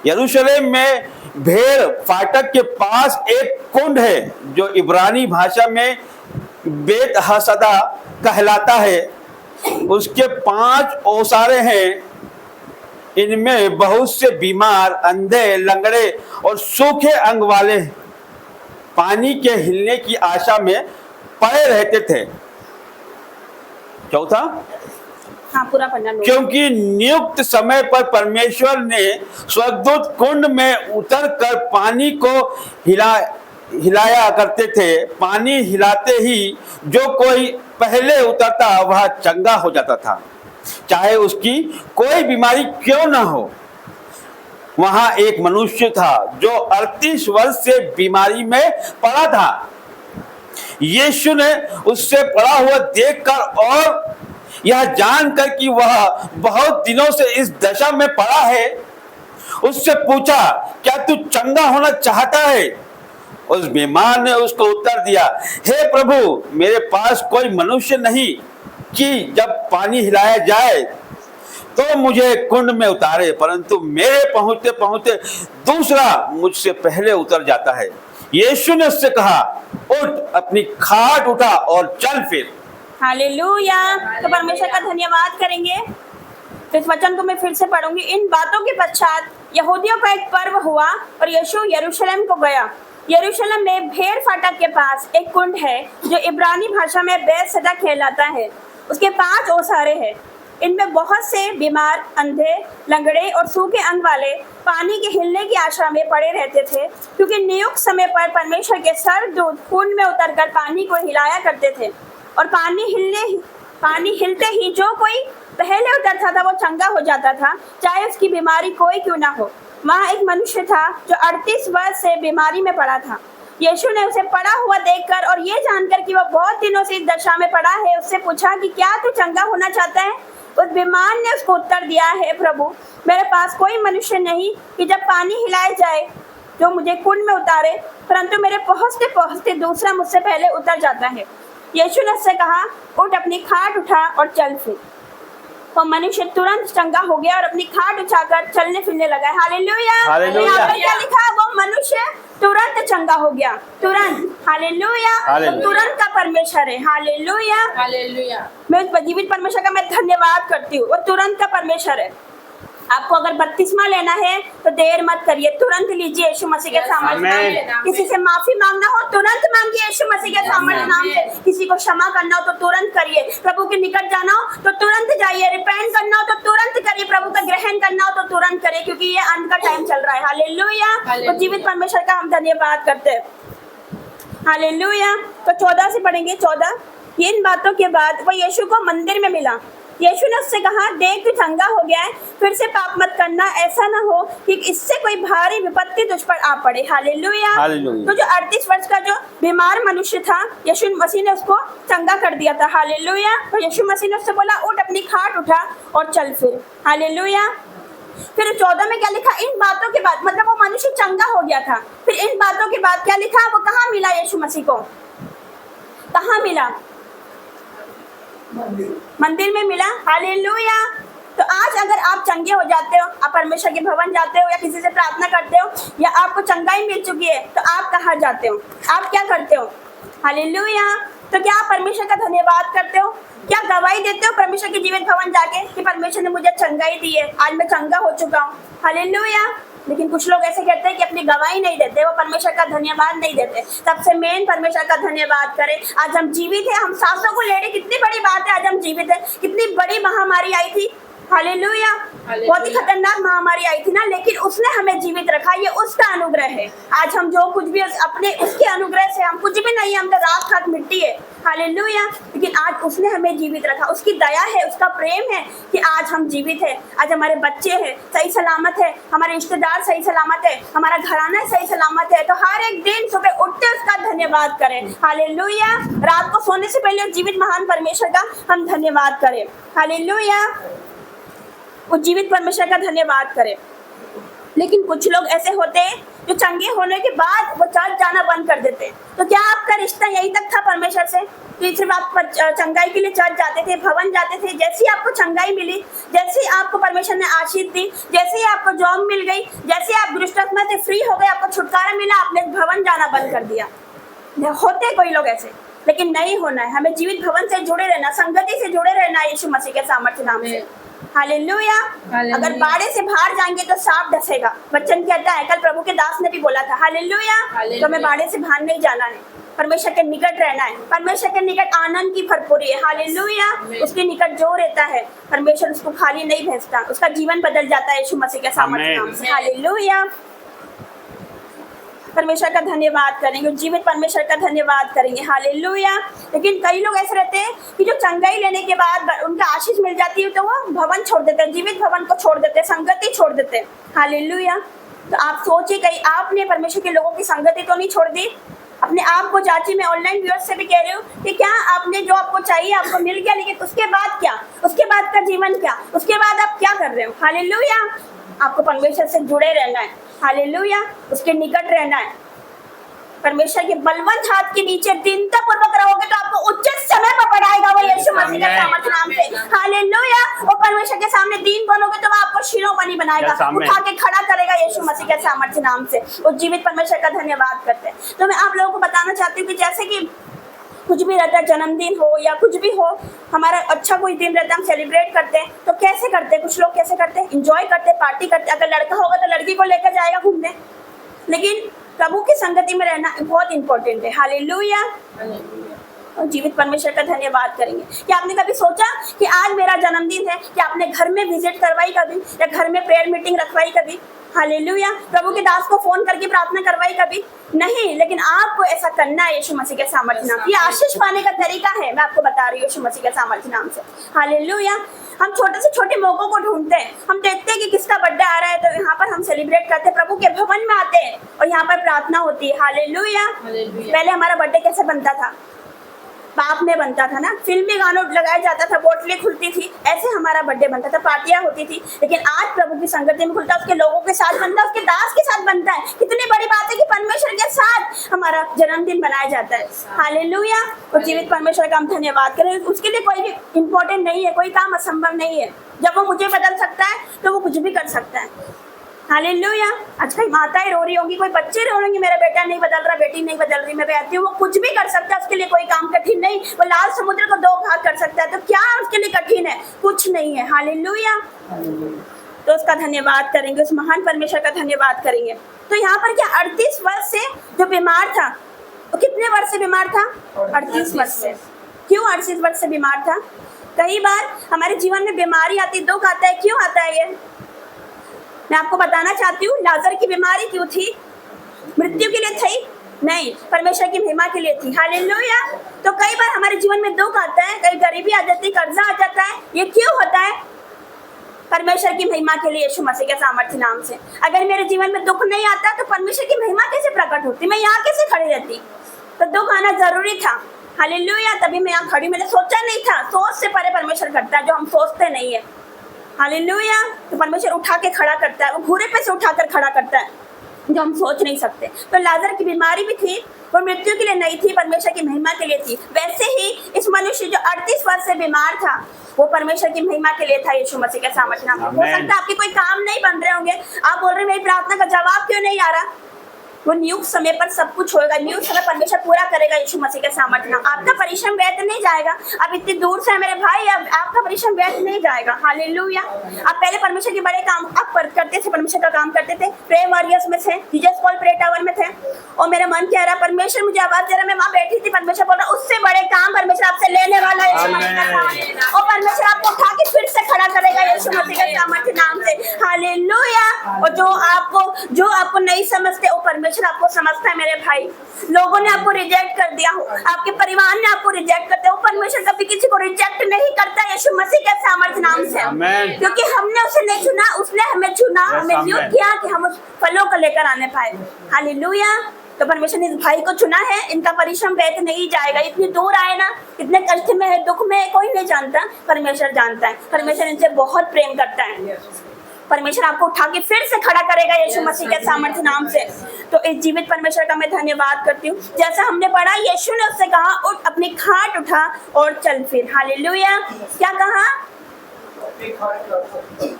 S1: यरूशलेम में भेड़ फाटक के पास एक कुंड है जो इब्रानी भाषा में बेत हसदा कहलाता है। उसके 5 ओसारे हैं। इनमें बहुत से बीमार, अंधे, लंगड़े और सूखे अंग वाले पानी के हिलने की आशा में पड़े रहते थे। चौथा,
S2: हाँ पूरा पढ़ना।
S1: क्योंकि नियुक्त समय पर परमेश्वर ने स्वर्गदूत कुंड में उतरकर पानी को हिलाया करते थे, पानी हिलाते ही जो कोई पहले उतरता वह चंगा हो जाता था, चाहे उसकी कोई बीमारी क्यों ना हो। वहां एक मनुष्य था जो 38 वर्ष से बीमारी में पड़ा था। यीशु ने उससे पड़ा हुआ देखकर और यह जानकर कि वह बहुत दिनों से इस दशा में पड़ा है, उससे पूछा, क्या तू चंगा होना चाहता है? उस बीमार ने उसको उत्तर दिया, हे प्रभु, मेरे पास कोई मनुष्य नहीं कि जब पानी हिलाया जाए तो मुझे कुंड में उतारे, परंतु मेरे पहुंचते पहुंचते दूसरा मुझसे पहले उतर जाता है। यीशु ने उससे कहा, उठ, अपनी खाट उठा और चल फिर।
S2: हालेलुया। तो परमेश्वर का धन्यवाद करेंगे। तो इस वचन को मैं फिर से पढ़ूंगी। इन बातों के पश्चात यहूदियों का एक पर्व हुआ और यीशु यरूशलेम को गया। यरूशलेम में भेड़ फाटक के पास एक कुंड है जो इब्रानी भाषा में बैतसैदा कहलाता है। उसके 5 ओसारे हैं। इनमें बहुत से बीमार, अंधे, लंगड़े और सूखे अंग वाले पानी के हिलने की आशा में पड़े रहते थे, क्योंकि नियुक्त समय पर परमेश्वर के सरदूत कुंड में उतरकर पानी को हिलाया करते थे और पानी हिलते ही जो कोई पहले उतरता था वो चंगा हो जाता था, चाहे उसकी बीमारी कोई क्यों ना हो। वहाँ एक मनुष्य था जो 38 वर्ष से बीमारी में पड़ा था। यीशु ने उसे पड़ा हुआ देखकर और ये जानकर कि वह बहुत दिनों से इस दशा में पड़ा है, उससे पूछा कि क्या तू चंगा होना चाहता है? उस बीमार ने उसको उत्तर दिया, है प्रभु, मेरे पास कोई मनुष्य नहीं कि जब पानी हिलाया जाए जो मुझे कुंड में उतारे, परंतु मेरे पहुंचते पहुंचते दूसरा मुझसे पहले उतर जाता है। यीशु ने उससे कहा, उठ, अपनी खाट उठा और चल फिर। तो मनुष्य तुरंत चंगा हो गया और अपनी खाट उठाकर चलने फिरने लगा। हालेलुया।
S1: हालेलुया।
S2: यहाँ पर क्या लिखा? वो मनुष्य तुरंत चंगा हो गया, तुरंत। हालेलुया। तो तुरंत का परमेश्वर है। हालेलुया।
S4: हालेलुया।
S2: मैं उस जीवित परमेश्वर का मैं धन्यवाद करती हूँ। वो तुरंत का परमेश्वर है। आपको अगर बपतिस्मा लेना है तो देर मत करिए, तुरंत लीजिए यीशु मसीह के सामर्थ्य नाम से। किसी से माफी मांगना हो तुरंत मांगिए यीशु मसीह के सामर्थ्य नाम से। किसी को क्षमा करना हो तो तुरंत करिए। प्रभु के निकट जाना हो तो तुरंत जाइए। रिपेंट करना हो तो तुरंत करिए। प्रभु का ग्रहण करना हो तो तुरंत करिए, क्योंकि ये अंत का टाइम चल रहा है। हालेलुया। तो जीवित परमेश्वर का हम धन्यवाद करते हैं। हालेलुया। तो 14 से पढ़ेंगे। 14, इन बातों के बाद वह यीशु को मंदिर में मिला। यीशु ने उससे कहा, देख तू चंगा हो गया है, फिर से पाप मत करना, ऐसा ना हो कि इससे कोई भारी विपत्ति तुझ पर आ पड़े। हालेलुया। तो जो 38 वर्ष का जो बीमार मनुष्य था, यीशु मसीह ने उसको चंगा कर दिया था। हालेलुया। तो यीशु मसीह ने उससे बोला, उठ, अपनी खाट उठा और चल फिर। हालेलुया। फिर 14 में क्या लिखा? इन बातों के बाद, मतलब वो मनुष्य चंगा हो गया था। फिर इन बातों के बाद क्या लिखा? वो कहाँ मिला यीशु मसीह को? कहाँ मिला? मंदिर में मिला। हालेलुया। तो आज अगर आप चंगे हो जाते हो, आप परमेश्वर के भवन जाते हो या किसी से प्रार्थना करते हो या आपको चंगाई मिल चुकी है, तो आप कहाँ जाते हो? आप क्या करते हो? हालेलुया। तो क्या आप परमेश्वर का धन्यवाद करते हो? क्या गवाही देते हो परमेश्वर के जीवित भवन जाके कि परमेश्वर ने मुझे चंगाई दी है, आज मैं चंगा हो चुका हूँ? हालेलुया। लेकिन कुछ लोग ऐसे कहते हैं कि अपनी गवाही नहीं देते, वो परमेश्वर का धन्यवाद नहीं देते। सबसे मेन परमेश्वर का धन्यवाद करें। आज हम जीवित हैं, हम सांसों को ले रहे, कितनी बड़ी बात है। आज हम जीवित हैं। कितनी बड़ी महामारी आई थी, हालेलुया, बहुत ही खतरनाक महामारी आई थी ना, लेकिन उसने हमें जीवित रखा। ये उसका अनुग्रह है। आज हम जो कुछ भी अपने उसके अनुग्रह से, हम कुछ भी नहीं, हम तो राख खाक मिट्टी है। हालेलुया। लेकिन आज उसने हमें जीवित रखा। उसकी दया है, उसका प्रेम है कि आज हम जीवित हैं। आज हमारे बच्चे हैं सही सलामत है, हमारे रिश्तेदार सही सलामत है, हमारा घराना सही सलामत है। तो हर एक दिन सुबह उठते उसका धन्यवाद करें। हालेलुया। रात को सोने से पहले जीवित महान परमेश्वर का हम धन्यवाद करें। हालेलुया। उस जीवित परमेश्वर का धन्यवाद करें। लेकिन कुछ लोग ऐसे होते हैं जो चंगे होने के बाद वो चर्च जाना बंद कर देते हैं। तो क्या आपका रिश्ता यहीं तक था परमेश्वर से? तो सिर्फ आप चंगाई के लिए चर्च जाते थे, भवन जाते थे, जैसे ही आपको चंगाई मिली, जैसे ही आपको परमेश्वर ने आशीष दी, जैसे ही आपको जॉब मिल गई, जैसे ही आप दुष्टात्मा से फ्री हो गए, आपको छुटकारा मिला, आपने भवन जाना बंद कर दिया। होते कोई लोग ऐसे, लेकिन नहीं होना है। हमें जीवित भवन से जुड़े रहना, संगति से जुड़े रहना है यीशु मसीह के सामर्थ्य नाम से। हालेलुया। अगर बाड़े से बाहर जाएंगे तो सांप डसेगा, वचन कहता है। कल प्रभु के दास ने भी बोला था। हालेलुया। तो हमें बाड़े से बाहर नहीं जाना है, परमेश्वर के निकट रहना है। परमेश्वर के निकट आनंद की भरपूरी है। हालेलुया। उसके निकट जो रहता है परमेश्वर उसको खाली नहीं भेजता, उसका जीवन बदल जाता है यीशु मसीह के सामर्थ्य नाम से। हालेलुया। परमेश्वर का धन्यवाद करेंगे, जीवित परमेश्वर का धन्यवाद करेंगे। हालेलुया। लेकिन कई लोग ऐसे रहते हैं कि जो चंगाई लेने के बाद उनका आशीष मिल जाती है तो वो भवन छोड़ देते हैं, जीवित भवन को छोड़ देते हैं, संगति छोड़ देते हैं। हालेलुया। तो आप सोचिए कहीं आपने परमेश्वर के लोगों की संगति तो नहीं छोड़ दी? अपने आप को जांचिए। मैं ऑनलाइन व्यूअर्स से भी कह रही हूँ कि क्या आपने जो आपको चाहिए आपको मिल गया, लेकिन उसके बाद क्या, उसके बाद का जीवन क्या, उसके बाद आप क्या कर रहे हो? हालेलुया। आपको परमेश्वर से जुड़े रहना है। हालेलुया। उसके निकट रहना है। परमेश्वर के बलवंत हाथ के नीचे दीनता पूर्वक रहोगे तो आपको उचित समय पर बढ़ाएगा वो यीशु मसीह के सामर्थ्य नाम से। हालेलुया। और परमेश्वर के सामने दीन बनोगे तो वो आपको शिरोमणि बनाएगा, उठा के खड़ा करेगा यीशु मसीह के सामर्थ्य नाम से। और जीवित परमेश्वर का धन्यवाद करते हैं। तो मैं आप लोगों को बताना चाहती हूँ कि जैसे कि कुछ भी रहता है, जन्मदिन हो या कुछ भी हो, हमारा अच्छा कोई दिन रहता है, हम सेलिब्रेट करते हैं तो कैसे करते हैं? कुछ लोग कैसे करते हैं? एंजॉय करते हैं, पार्टी करते हैं। अगर लड़का होगा तो लड़की को लेकर जाएगा घूमने। लेकिन प्रभु की संगति में रहना बहुत इंपॉर्टेंट है। हालेलुया। और जीवित परमेश्वर का धन्यवाद करेंगे। क्या आपने कभी सोचा कि आज मेरा जन्मदिन है, कि आपने घर में विजिट करवाई कभी, या घर में प्रेयर मीटिंग रखवाई कभी? हालेलुया। प्रभु के दास को फोन करके प्रार्थना करवाई कभी? नहीं। लेकिन आपको ऐसा करना है यीशु मसीह के सामर्थ्य नाम से। ये आशीष पाने का तरीका है, मैं आपको बता रही हूँ यीशु मसीह के सामर्थ्य नाम से। हालेलुया। हम छोटे से छोटे मौकों को ढूंढते हैं। हम देखते हैं कि किसका बर्थडे आ रहा है तो यहाँ पर हम सेलिब्रेट करते हैं, प्रभु के भवन में आते हैं और यहाँ पर प्रार्थना होती है। हालेलुया। पहले हमारा बर्थडे कैसे बनता था? बाप में बनता था ना, फिल्मी गानों लगाया जाता था, बोतलें खुलती थी, ऐसे हमारा बर्थडे बनता था, पार्टियां होती थी। लेकिन आज प्रभु की संगति में खुलता है, उसके लोगों के साथ बनता है, उसके दास के साथ बनता है। कितनी बड़ी बात है कि परमेश्वर के साथ हमारा जन्मदिन मनाया जाता है। हालेलुया। और जीवित परमेश्वर का हम धन्यवाद करें। उसके लिए कोई भी इम्पोर्टेंट नहीं है, कोई काम असंभव नहीं है। जब वो मुझे बदल सकता है तो वो कुछ भी कर सकता है। हालेलुया। आज कई माताएं रो रही होंगी, कोई बच्चे रो रहे होंगे, मेरा बेटा नहीं बदल रहा, बेटी नहीं बदल रही, मैं कहती हूँ वो कुछ भी कर सकता है, उसके लिए कोई काम कठिन नहीं। वो लाल समुद्र को दो भाग कर सकता है, तो क्या उसके लिए कठिन है? कुछ नहीं है। हालेलुया। तो उसका धन्यवाद करेंगे, उस महान परमेश्वर का धन्यवाद करेंगे। तो यहाँ पर क्या 38 वर्ष से जो बीमार था, वो कितने वर्ष से बीमार था? 38 वर्ष से। क्यों 38 वर्ष से बीमार था? कई बार हमारे जीवन में बीमारी आती, दुख आता है। क्यों आता है ये? मैं आपको बताना चाहती हूँ। लाजर की बीमारी क्यों थी? मृत्यु के लिए थी? नहीं, परमेश्वर की महिमा के लिए थी। हालेलुया। तो कई बार हमारे जीवन में दुख आता है, कई गरीबी आ जाती है, कर्जा आ जाता है। ये क्यों होता है? परमेश्वर की महिमा के लिए, यीशु मसीह के सामर्थ्य नाम से। अगर मेरे जीवन में दुख नहीं आता तो परमेश्वर की महिमा कैसे प्रकट होती? मैं यहाँ कैसे खड़ी रहती? तो दुख आना जरूरी था। हालेलुया। तभी मैं यहाँ खड़ी, मैंने सोचा नहीं था। सोच से परे परमेश्वर करता है जो हम सोचते नहीं है। हालेलुया। तो परमेश्वर उठा के खड़ा करता है, वो घूरे पे से उठाकर खड़ा करता है जो हम सोच नहीं सकते। तो लाजर की बीमारी भी थी, वो मृत्यु के लिए नहीं थी, परमेश्वर की महिमा के लिए थी। वैसे ही इस मनुष्य जो 38 वर्ष से बीमार था, वो परमेश्वर की महिमा के लिए था, यीशु मसीह के सामर्थ्य नाम से। हो सकता है आपके कोई काम नहीं बन रहे होंगे, आप बोल रहे मेरी प्रार्थना का जवाब क्यों नहीं आ रहा? वो नियुक्त समय पर सब कुछ होगा, नियुक्त समय परमेश्वर पूरा करेगा यीशु मसीह के सामर्थ्य नाम। आपका परिश्रम व्यर्थ नहीं जाएगा। आप इतनी दूर से मेरे भाई, आपका परिश्रम व्यर्थ नहीं जाएगा। हालेलुया। आप पहले परमेश्वर के बड़े काम आप करते थे, परमेश्वर का काम करते थे, प्रे वॉरियर्स में थे, जीसस कॉल प्रे टावर में थे। और मेरा मन कह रहा परमेश्वर मुझे आवाज दे रहा, मैं वहां बैठी थी, परमेश्वर बोल रहा उससे बड़े काम परमेश्वर आपसे लेने वाला है यीशु मसीह के सामर्थ्य। और परमेश्वर आपको उठा के फिर से खड़ा करेगा यीशु मसीह के सामर्थ्य नाम से। हालेलुया। और जो आपको नहीं समझते वो परमेश्वर आपको समझता है मेरे भाई। लोगों ने आपको रिजेक्ट कर दिया हो, आपके परिवार ने आपको रिजेक्ट करते हो, परमेश्वर कभी किसी को रिजेक्ट नहीं करता यीशु मसीह के सामर्थ्य नाम से। क्योंकि हमने उसे नहीं चुना, उसने हमें चुना, हमें नियुक्त किया कि हम उस फलों को लेकर आने पाए। हालेलुया। तो परमेश्वर ने इस भाई को चुना है, इनका परिश्रम व्यर्थ नहीं जाएगा। इतनी दूर आए ना, इतने कष्ट में है, दुख में है, कोई नहीं जानता, परमेश्वर जानता है। परमेश्वर इनसे बहुत प्रेम करता है। परमेश्वर आपको उठा के फिर से खड़ा करेगा यीशु मसीह के सामर्थ्य नाम से। तो इस जीवित परमेश्वर का मैं धन्यवाद करती हूँ। जैसा हमने पढ़ा, यीशु ने उससे कहा उठ, अपनी खाट उठा और चल फिर। हालेलुया। क्या कहा?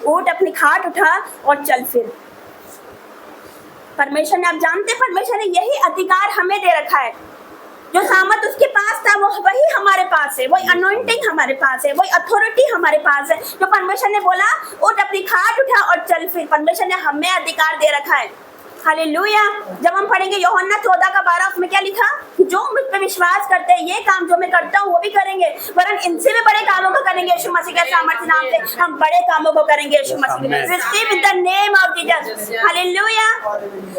S2: उठ, अपनी खाट उठा और चल फिर। परमेश्वर ने, आप जानते हैं परमेश्वर ने यही अधिकार हमें दे रखा है। जो सामर्थ उसके पास था वो वही हमारे पास है, वही अनॉइंटिंग हमारे पास है, वही अथॉरिटी हमारे पास है। जो परमेश्वर ने बोला उठ, अपनी खाट उठा और चल फिर, परमेश्वर ने हमें अधिकार दे रखा है। हालेलुया। जब हम पढ़ेंगे यूहन्ना 14:12, उसमें क्या लिखा कि जो मुझ पे विश्वास करते हैं ये काम जो मैं करता हूँ वो भी करेंगे, वरन इनसे भी बड़े कामों को करेंगे यीशु मसीह के सामर्थ्य नाम से। हम बड़े कामों को करेंगे यीशु मसीह के, receive in the name of Jesus. Hallelujah.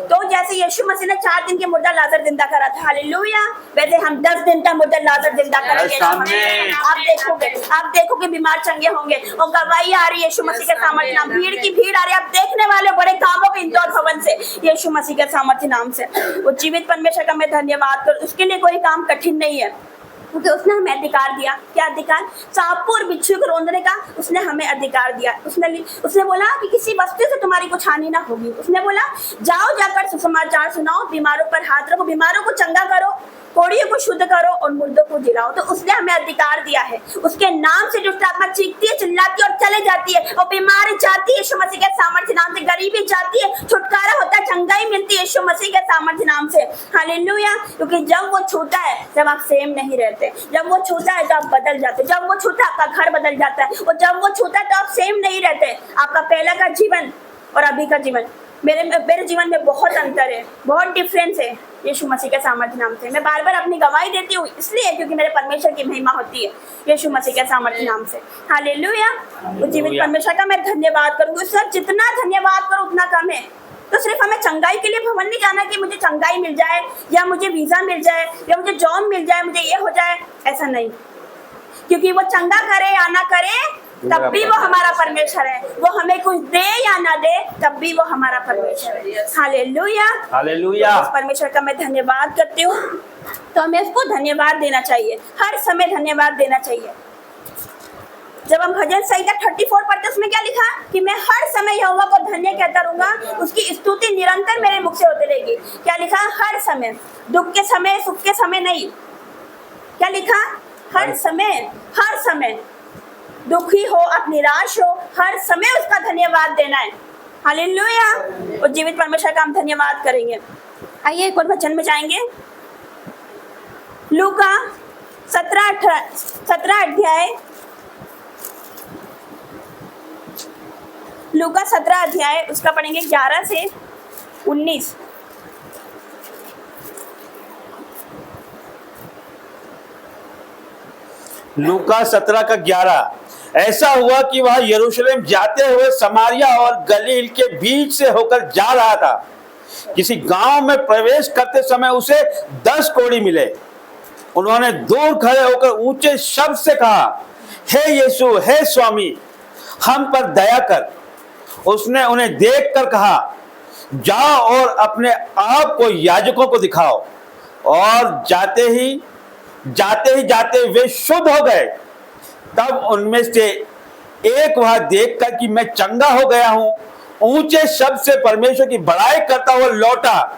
S2: तो जैसे यीशु मसीह ने 4 दिन के मुर्दा लाजर जिंदा करा था, हालेलुया। वैसे हम 10 दिन का मुर्दा लाजर जिंदा करेंगे ना, आप देखोगे बीमार चंगे होंगे और गवाही आ रही है यीशु मसीह के सामर्थ्य नाम। भीड़ की भीड़ आ रही है, आप देखने वाले बड़े कामों के इंदौर भवन से यीशु मसीह के सामर्थ्य नाम से। वो जीवित परमेश्वर का मैं धन्यवाद करूं, उसके लिए कोई काम कठिन नहीं है, क्योंकि उसने हमें अधिकार दिया। क्या अधिकार? सांपों और बिच्छू को रौंदने का उसने हमें अधिकार दिया। उसने बोला कि किसी वस्तु से तुम्हारी कुछ हानि ना होगी। उसने बोला जाओ जाकर सुसमाचार सुनाओ, बीमारों पर हाथ रखो, बीमारों को चंगा करो, कोड़ियों को शुद्ध करो और मुर्दों को जिलाओ। तो उसने हमें अधिकार दिया है। उसके नाम से दुष्ट आत्मा चीखती है, चिल्लाती है और चले जाती है, और बीमारी जाती है यीशु मसीह के सामर्थ्य नाम से, गरीबी जाती है, छुटकारा होता है, चंगाई मिलती है यीशु मसीह के सामर्थ्य नाम से, हालेलुया। क्योंकि जब वो छूता है जब आप सेम नहीं रहते, जब वो छूता है तो आप बदल जाते, जब वो छूता है आपका घर बदल जाता है, और जब वो छूता है तो आप सेम नहीं रहते। आपका पहला का जीवन और अभी का जीवन, मेरे जीवन में बहुत अंतर है, बहुत डिफरेंस है यीशु मसीह के सामर्थ्य नाम से। मैं बार बार अपनी गवाही देती हूँ इसलिए क्योंकि मेरे परमेश्वर की महिमा होती है यीशु मसीह के सामर्थ्य नाम से, हालेलुया। वो जीवित परमेश्वर का मैं धन्यवाद करूंगी। सर जितना धन्यवाद करो उतना कम है। तो सिर्फ हमें चंगाई के लिए भवन नहीं जाना कि मुझे चंगाई मिल जाए या मुझे वीजा मिल जाए या मुझे जॉब मिल जाए, मुझे ये हो जाए, ऐसा नहीं। क्योंकि वो चंगा करे या ना करे तब भी वो हमारा परमेश्वर है। वो हमें कुछ दे या ना दे तब भी वो हमारा परमेश्वर है, हालेलुया,
S1: हालेलुया।
S2: उस परमेश्वर का मैं धन्यवाद करती हूँ। तो हमें उसको धन्यवाद देना चाहिए, हर समय धन्यवाद देना चाहिए। जब हम भजन संहिता 34 पढ़ते उसमें क्या लिखा कि मैं हर समय यहोवा को धन्य कहता रहूंगा, उसकी स्तुति निरंतर मेरे मुख से होती रहेगी। क्या लिखा? हर समय, दुख के समय, सुख के समय नहीं। क्या लिखा? हर समय, हर समय, दुखी हो आप निराश हो, हर समय उसका धन्यवाद देना है, हालेलुया। और जीवित परमेश्वर का हम धन्यवाद करेंगे। आइए एक और वचन में जाएंगे, लूका 17 अध्याय, लूका 17 अध्याय उसका पढ़ेंगे 11 से 19।
S1: लूका 17 का 11। ऐसा हुआ कि वह यरूशलेम जाते हुए समारिया और गलील के बीच से होकर जा रहा था। किसी गांव में प्रवेश करते समय उसे 10 कोढ़ी मिले। उन्होंने दूर खड़े होकर ऊंचे शब्द से कहा, हे यीशु, हे स्वामी, हम पर दया कर। उसने उन्हें देखकर कहा, जाओ और अपने आप को याजकों को दिखाओ। और जाते वे शुद्ध हो गए। तब उनमें से एक वह देखकर कि मैं चंगा हो गया हूं, ऊंचे शब्द से परमेश्वर की बड़ाई करता हुआ लौटा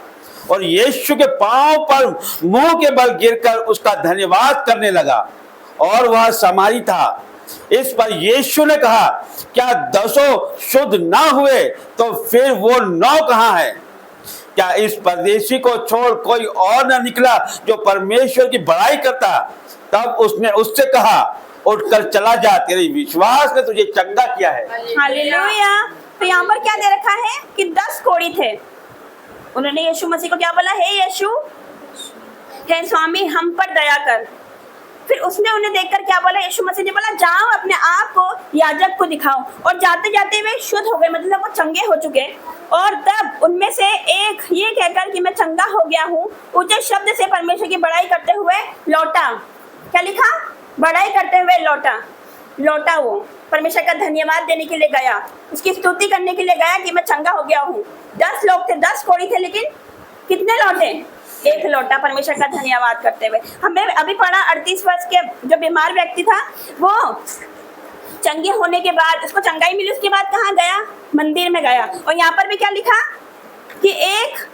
S1: और यीशु के पांव पर मुंह के बल गिरकर उसका धन्यवाद करने लगा। और वह समारी था। इस पर यीशु ने कहा, क्या 10 शुद्ध ना हुए तो फिर वो 9 कहां है? क्या इस परदेशी को छोड़ कोई और न निकला जो परमेश्वर की बड़ाई करता? तब उसने उससे कहा, उठकर चला जा, तेरे विश्वास ने तुझे चंगा किया है,
S2: हालेलुया। तो यहाँ पर क्या दे रखा है कि 10 कोढ़ी थे। उन्होंने यीशु मसीह को क्या बोला? हे यीशु, हे स्वामी, हम पर दया कर। फिर उसने उन्हें देखकर क्या बोला? यीशु मसीह ने बोला, जाओ अपने आप को याजक को दिखाओ। और जाते जाते वे शुद्ध हो गए, मतलब वो चंगे हो चुके। और तब उनमें से एक ये कहकर कि मैं चंगा हो गया हूँ, ऊंचे शब्द से परमेश्वर की बड़ाई करते हुए लौटा। क्या लिखा? बड़ाई करते हुए लौटा। वो परमेश्वर का धन्यवाद देने के लिए गया, उसकी स्तुति करने के लिए गया कि मैं चंगा हो गया हूँ। 10 लोग थे, 10 कोढ़ी थे, लेकिन कितने लौटे? एक लौटा, परमेश्वर का धन्यवाद करते हुए। हमें अभी पढ़ा 38 वर्ष के जो बीमार व्यक्ति था, वो चंगे होने के बाद उसको चंगाई मिली, उसके बाद कहाँ गया? मंदिर में गया। और यहाँ पर भी क्या लिखा कि एक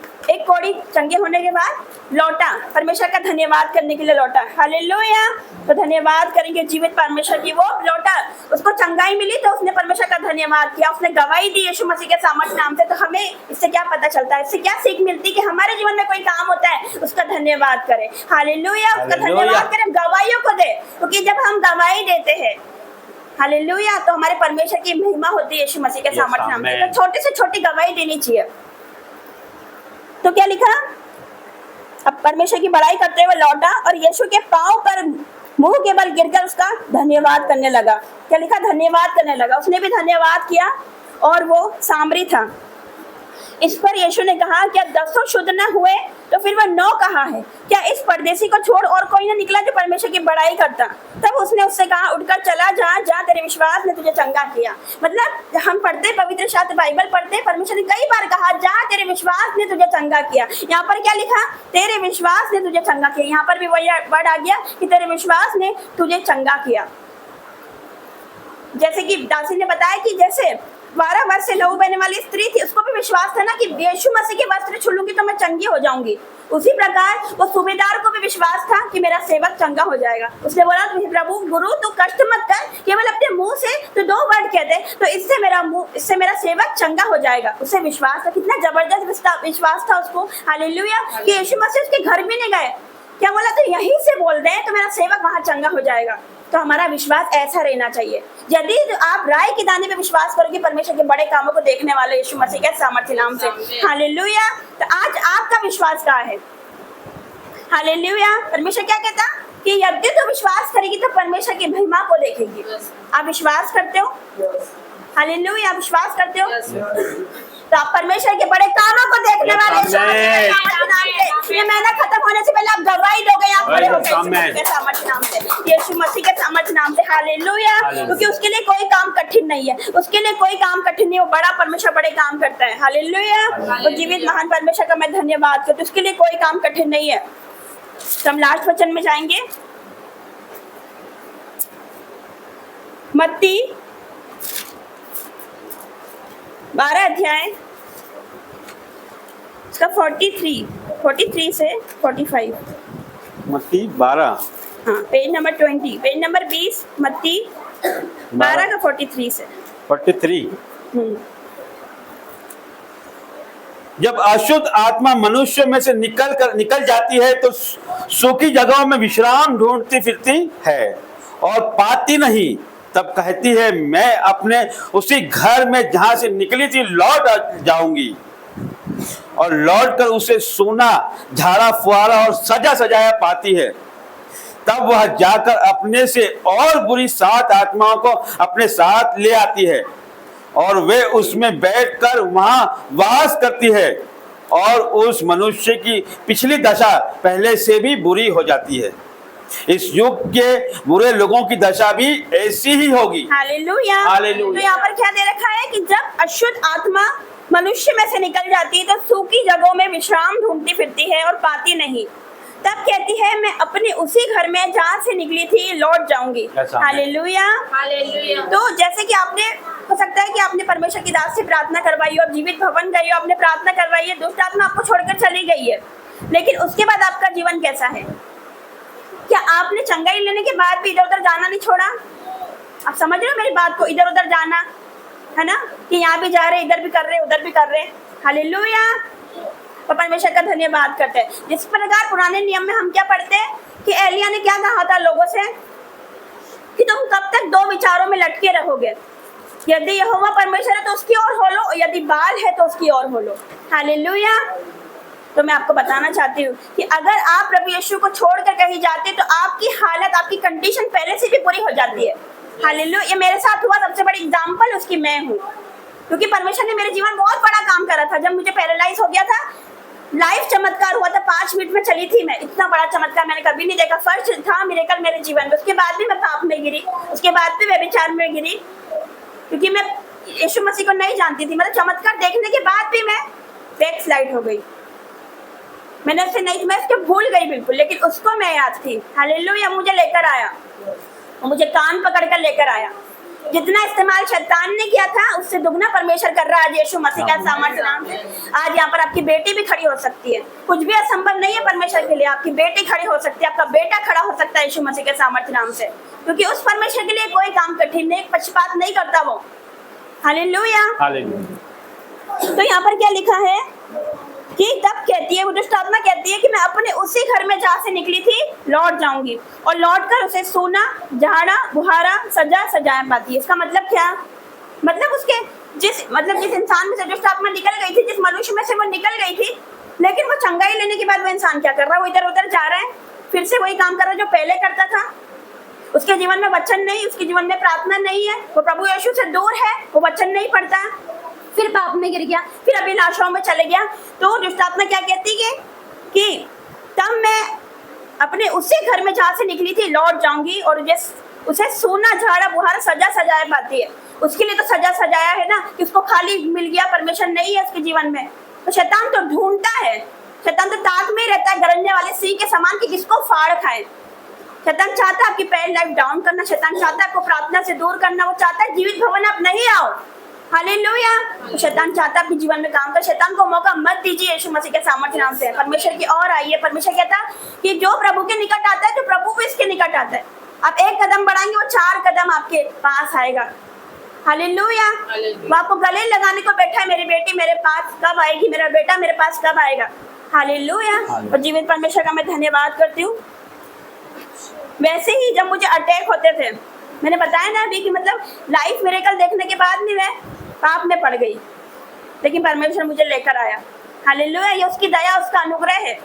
S2: कोढ़ी चंगे होने के बाद लौटा, परमेश्वर का धन्यवाद करने के लिए लौटा, हालेलुया। तो धन्यवाद करेंगे जीवित परमेश्वर की। वो लौटा, उसको चंगाई मिली तो उसने परमेश्वर का धन्यवाद किया, उसने गवाही दी यीशु मसीह के सामर्थ्य नाम से। तो हमें इससे क्या पता चलता है, इससे क्या सीख मिलती है कि हमारे जीवन में कोई काम होता है उसका धन्यवाद करें, हालेलुया। उसका धन्यवाद करें, गवाहियों को दे, क्योंकि जब हम गवाही देते हैं, हालेलुया, तो हमारे परमेश्वर की महिमा होती है यीशु मसीह के सामर्थ्य नाम से। तो छोटी से छोटी गवाही देनी चाहिए। तो क्या लिखा? अब परमेश्वर की बड़ाई करते हुए लौटा और यीशु के पांव पर मुंह के बल गिरकर उसका धन्यवाद करने लगा। क्या लिखा? धन्यवाद करने लगा। उसने भी धन्यवाद किया और वो सामरी था। इस पर यीशु ने कहा, क्या 10 शुद्ध न हुए तो फिर वह 9 कहाँ है? क्या इस परदेसी को छोड़ और कोई न निकला जो परमेश्वर की बड़ाई करता? तब उसने उससे कहा, उठकर चला जा, तेरे विश्वास ने तुझे चंगा किया। मतलब हम पढ़ते पवित्र शास्त्र बाइबल पढ़ते, परमेश्वर ने कई बार कहा, जा तेरे विश्वास ने तुझे चंगा किया। यहाँ पर क्या लिखा? तेरे विश्वास ने तुझे चंगा किया। यहाँ पर भी वही वर्ड आ गया कि तेरे विश्वास ने तुझे चंगा किया। जैसे कि दासी ने बताया कि जैसे 12 वर्ष से लहू बहने वाली स्त्री थी, उसको भी विश्वास था ना कि यीशु मसीह के वस्त्र छू लूंगी तो मैं चंगी हो जाऊंगी। उसी प्रकार वो सूबेदार को भी विश्वास था कि मेरा सेवक चंगा हो जाएगा। उसने बोला, प्रभु गुरु तू कष्ट मत कर, केवल अपने मुंह से तो 2 वर्ड कह दे तो इससे मेरा सेवक चंगा हो जाएगा। उसे विश्वास था, कितना जबरदस्त विश्वास था उसको। हालेलुया। कि यीशु मसीह उसके घर भी नहीं गए, क्या बोला? तो यहीं से बोल दे तो मेरा सेवक वहां चंगा हो जाएगा। तो हमारा विश्वास ऐसा रहना चाहिए। यदि आप राय के दाने पे विश्वास करोगे, परमेश्वर के बड़े कामों को देखने वाले यीशु मसीह के सामर्थ्य नाम से। हालेलुया। तो आज आपका विश्वास कहाँ है? हालेलुया। परमेश्वर क्या कहता कि यदि तो विश्वास करेगी तो परमेश्वर की महिमा को देखेगी। आप विश्वास करते हो? हालेलुया। आप विश्वास करते हो? तो आप परमेश्वर के बड़े कामों को देखने वाले ये महीना खत्म होने से पहले आप गवाही दोगे, आप बड़े हो गए सामर्थ्य नाम से, यीशु मसीह के सामर्थ्य नाम से। हालेलुया। क्योंकि उसके लिए कोई काम कठिन नहीं है, उसके लिए कोई काम कठिन नहीं, वो बड़ा परमेश्वर बड़े काम करता है। हालेलुया। तो जीवित महान परमेश्वर का मैं धन्यवाद करती हूँ, उसके लिए कोई काम कठिन नहीं है। तो हम लास्ट वचन में जाएंगे, मत्ती 12 अध्याय इसका 43 से 45।
S1: मत्ती 12,
S2: हाँ, पेज नंबर 20, पेज नंबर 20, मत्ती 12 का 43 से
S1: 43। जब अशुद्ध आत्मा मनुष्य में से निकल जाती है तो सूखी जगहों में विश्राम ढूंढती फिरती है और पाती नहीं। तब कहती है, मैं अपने उसी घर में जहां से निकली थी लौट जाऊंगी। और लौटकर उसे सोना, झाड़ा फुहारा और सजा सजाया पाती है। तब वह जाकर अपने से और बुरी 7 आत्माओं को अपने साथ ले आती है और वे उसमें बैठकर वहां वास करती है और उस मनुष्य की पिछली दशा पहले से भी बुरी हो जाती है। इस युग के बुरे लोगों की दशा भी ऐसी ही होगी।
S2: हालेलुया।
S1: हालेलुया।
S2: तो यहाँ पर क्या दे रखा है कि जब अशुद्ध आत्मा मनुष्य में से निकल जाती है तो सूखी जगहों में विश्राम ढूंढती फिरती है और पाती नहीं। तब कहती है, मैं अपने उसी घर में जहाँ से निकली थी लौट जाऊंगी। हालेलुया।
S4: हालेलुया।
S2: तो जैसे कि आपने, हो सकता है कि आपने परमेश्वर की दास से प्रार्थना करवाई हो, जीवित भवन गई हो, आपने प्रार्थना करवाई है, दुष्ट आत्मा आपको छोड़कर चली गई है, लेकिन उसके बाद आपका जीवन कैसा है? क्या आपने चंगाई लेने के बाद भी इधर उधर जाना नहीं छोड़ा? आप समझ रहे हो मेरी बात को? इधर उधर जाना है ना, कि यहाँ भी जा रहे, इधर भी कर रहे, उधर भी कर रहे। हालेलुया। और परमेश्वर का धन्यवाद करते हैं। जिस प्रकार पुराने नियम में हम क्या पढ़ते हैं कि एलिया ने क्या कहा था लोगों से कि तुम कब तक 2 विचारों में लटके रहोगे? यदि यहोवा परमेश्वर है तो उसकी ओर हो लो, और यदि बाल है तो उसकी ओर हो लो। हालेलुया। तो मैं आपको बताना चाहती हूँ कि अगर आप प्रभु यीशु को छोड़कर कहीं जाते तो आपकी हालत, आपकी कंडीशन पहले से भी बुरी हो जाती है। हालेलुया। ये मेरे साथ हुआ, सबसे बड़ी एग्जांपल उसकी मैं हूँ, क्योंकि परमेश्वर ने मेरे जीवन बहुत बड़ा काम करा था। जब मुझे पैरालाइज हो गया था, लाइफ चमत्कार हुआ था, 5 मिनट में चली थी मैं। इतना बड़ा चमत्कार मैंने कभी नहीं देखा। फर्स्ट था मिरेकल मेरे जीवन में। उसके बाद भी मैं पाप में गिरी, उसके बाद भी व्यभिचार में गिरी, क्योंकि मैं यीशु मसीह को नहीं जानती थी। मतलब चमत्कार देखने के बाद भी मैं बैक स्लाइड हो गई। मैंने उसे नहीं, मैं उसको भूल गई बिल्कुल, लेकिन उसको मैं याद थी। हालेलुया। मुझे लेकर आया, मुझे कान पकड़कर लेकर आया। जितना इस्तेमाल शैतान ने किया था उससे दुगना परमेश्वर कर रहा है आज यीशु मसीह का सामर्थ्य नाम से। आज यहाँ पर आपकी बेटी भी खड़ी हो सकती है। कुछ भी असंभव नहीं है परमेश्वर के लिए। आपकी बेटी खड़ी हो सकती है, आपका बेटा खड़ा हो सकता है यीशु मसीह के सामर्थ्य नाम से, क्योंकि उस परमेश्वर के लिए कोई काम कठिन नहीं, पक्षपात नहीं करता वो। हालेलुया।
S1: हालेलुया।
S2: तो यहाँ पर क्या लिखा है कि तब कहती है, वो दुष्ट आत्मा कहती है कि मैं अपने उसी घर में जहाँ से निकली थी लौट जाऊंगी, और लौटकर उसे सोना, झाड़ा बुहारा, सजाया पाती है। इसका मतलब क्या? मतलब उसके जिस इंसान में से दुष्ट आत्मा निकल गई थी, जिस मनुष्य में से वो निकल गई थी, लेकिन वो चंगाई लेने के बाद वो इंसान क्या कर रहा है? वो इधर उधर जा रहा है, फिर से वही काम कर रहा है जो पहले करता था। उसके जीवन में वचन नहीं, उसके जीवन में प्रार्थना नहीं है, वो प्रभु यीशु से दूर है, वो वचन नहीं पढ़ता, फिर पाप में गिर गया, फिर अभिलाषाओं में चले गया। तो दुष्ट आत्मा क्या कहती है कि तब मैं अपने उसी घर में जहाँ से निकली थी लौट जाऊंगी और उसे सोना झाड़ा बुहारा सजा सजाया पाती है। उसके लिए तो सजा सजाया है ना कि उसको खाली मिल गया, परमेश्वर नहीं है उसके जीवन में। तो शैतान तो ढूंढता है, शैतान तो ताक में रहता है गरजने वाले सिंह के समान कि किसको फाड़ खाए। शैतान चाहता है आपकी पैर लाइफ डाउन करना, शैतान चाहता है आपको प्रार्थना से दूर करना, वो चाहता है जीवित भवन आप नहीं आओ। हालेलुया। तो शैतान चाहता है आपके जीवन में काम कर। शैतान को मौका मत दीजिए यीशु मसीह के सामर्थ्य नाम से। परमेश्वर की ओर आइए। परमेश्वर कहता है कि जो प्रभु के निकट आता है, जो प्रभु भी इसके निकट आता है, आप एक कदम बढ़ाएंगे वो 4 कदम आपके पास आएगा। हालेलुया। वो आपको गले लगाने को बैठा है, मेरी बेटी मेरे पास कब आएगी, मेरा बेटा मेरे पास कब आएगा। हालेलुया। और जीवित परमेश्वर का मैं धन्यवाद करती हूँ। वैसे ही जब मुझे अटैक होते थे, मैंने बताया ना अभी कि मतलब लाइफ मिरेकल देखने के बाद भी मैं पाप में पड़ गई, लेकिन परमेश्वर मुझे लेकर आया। हालेलुया। ये उसकी दया, उसका अनुग्रह है।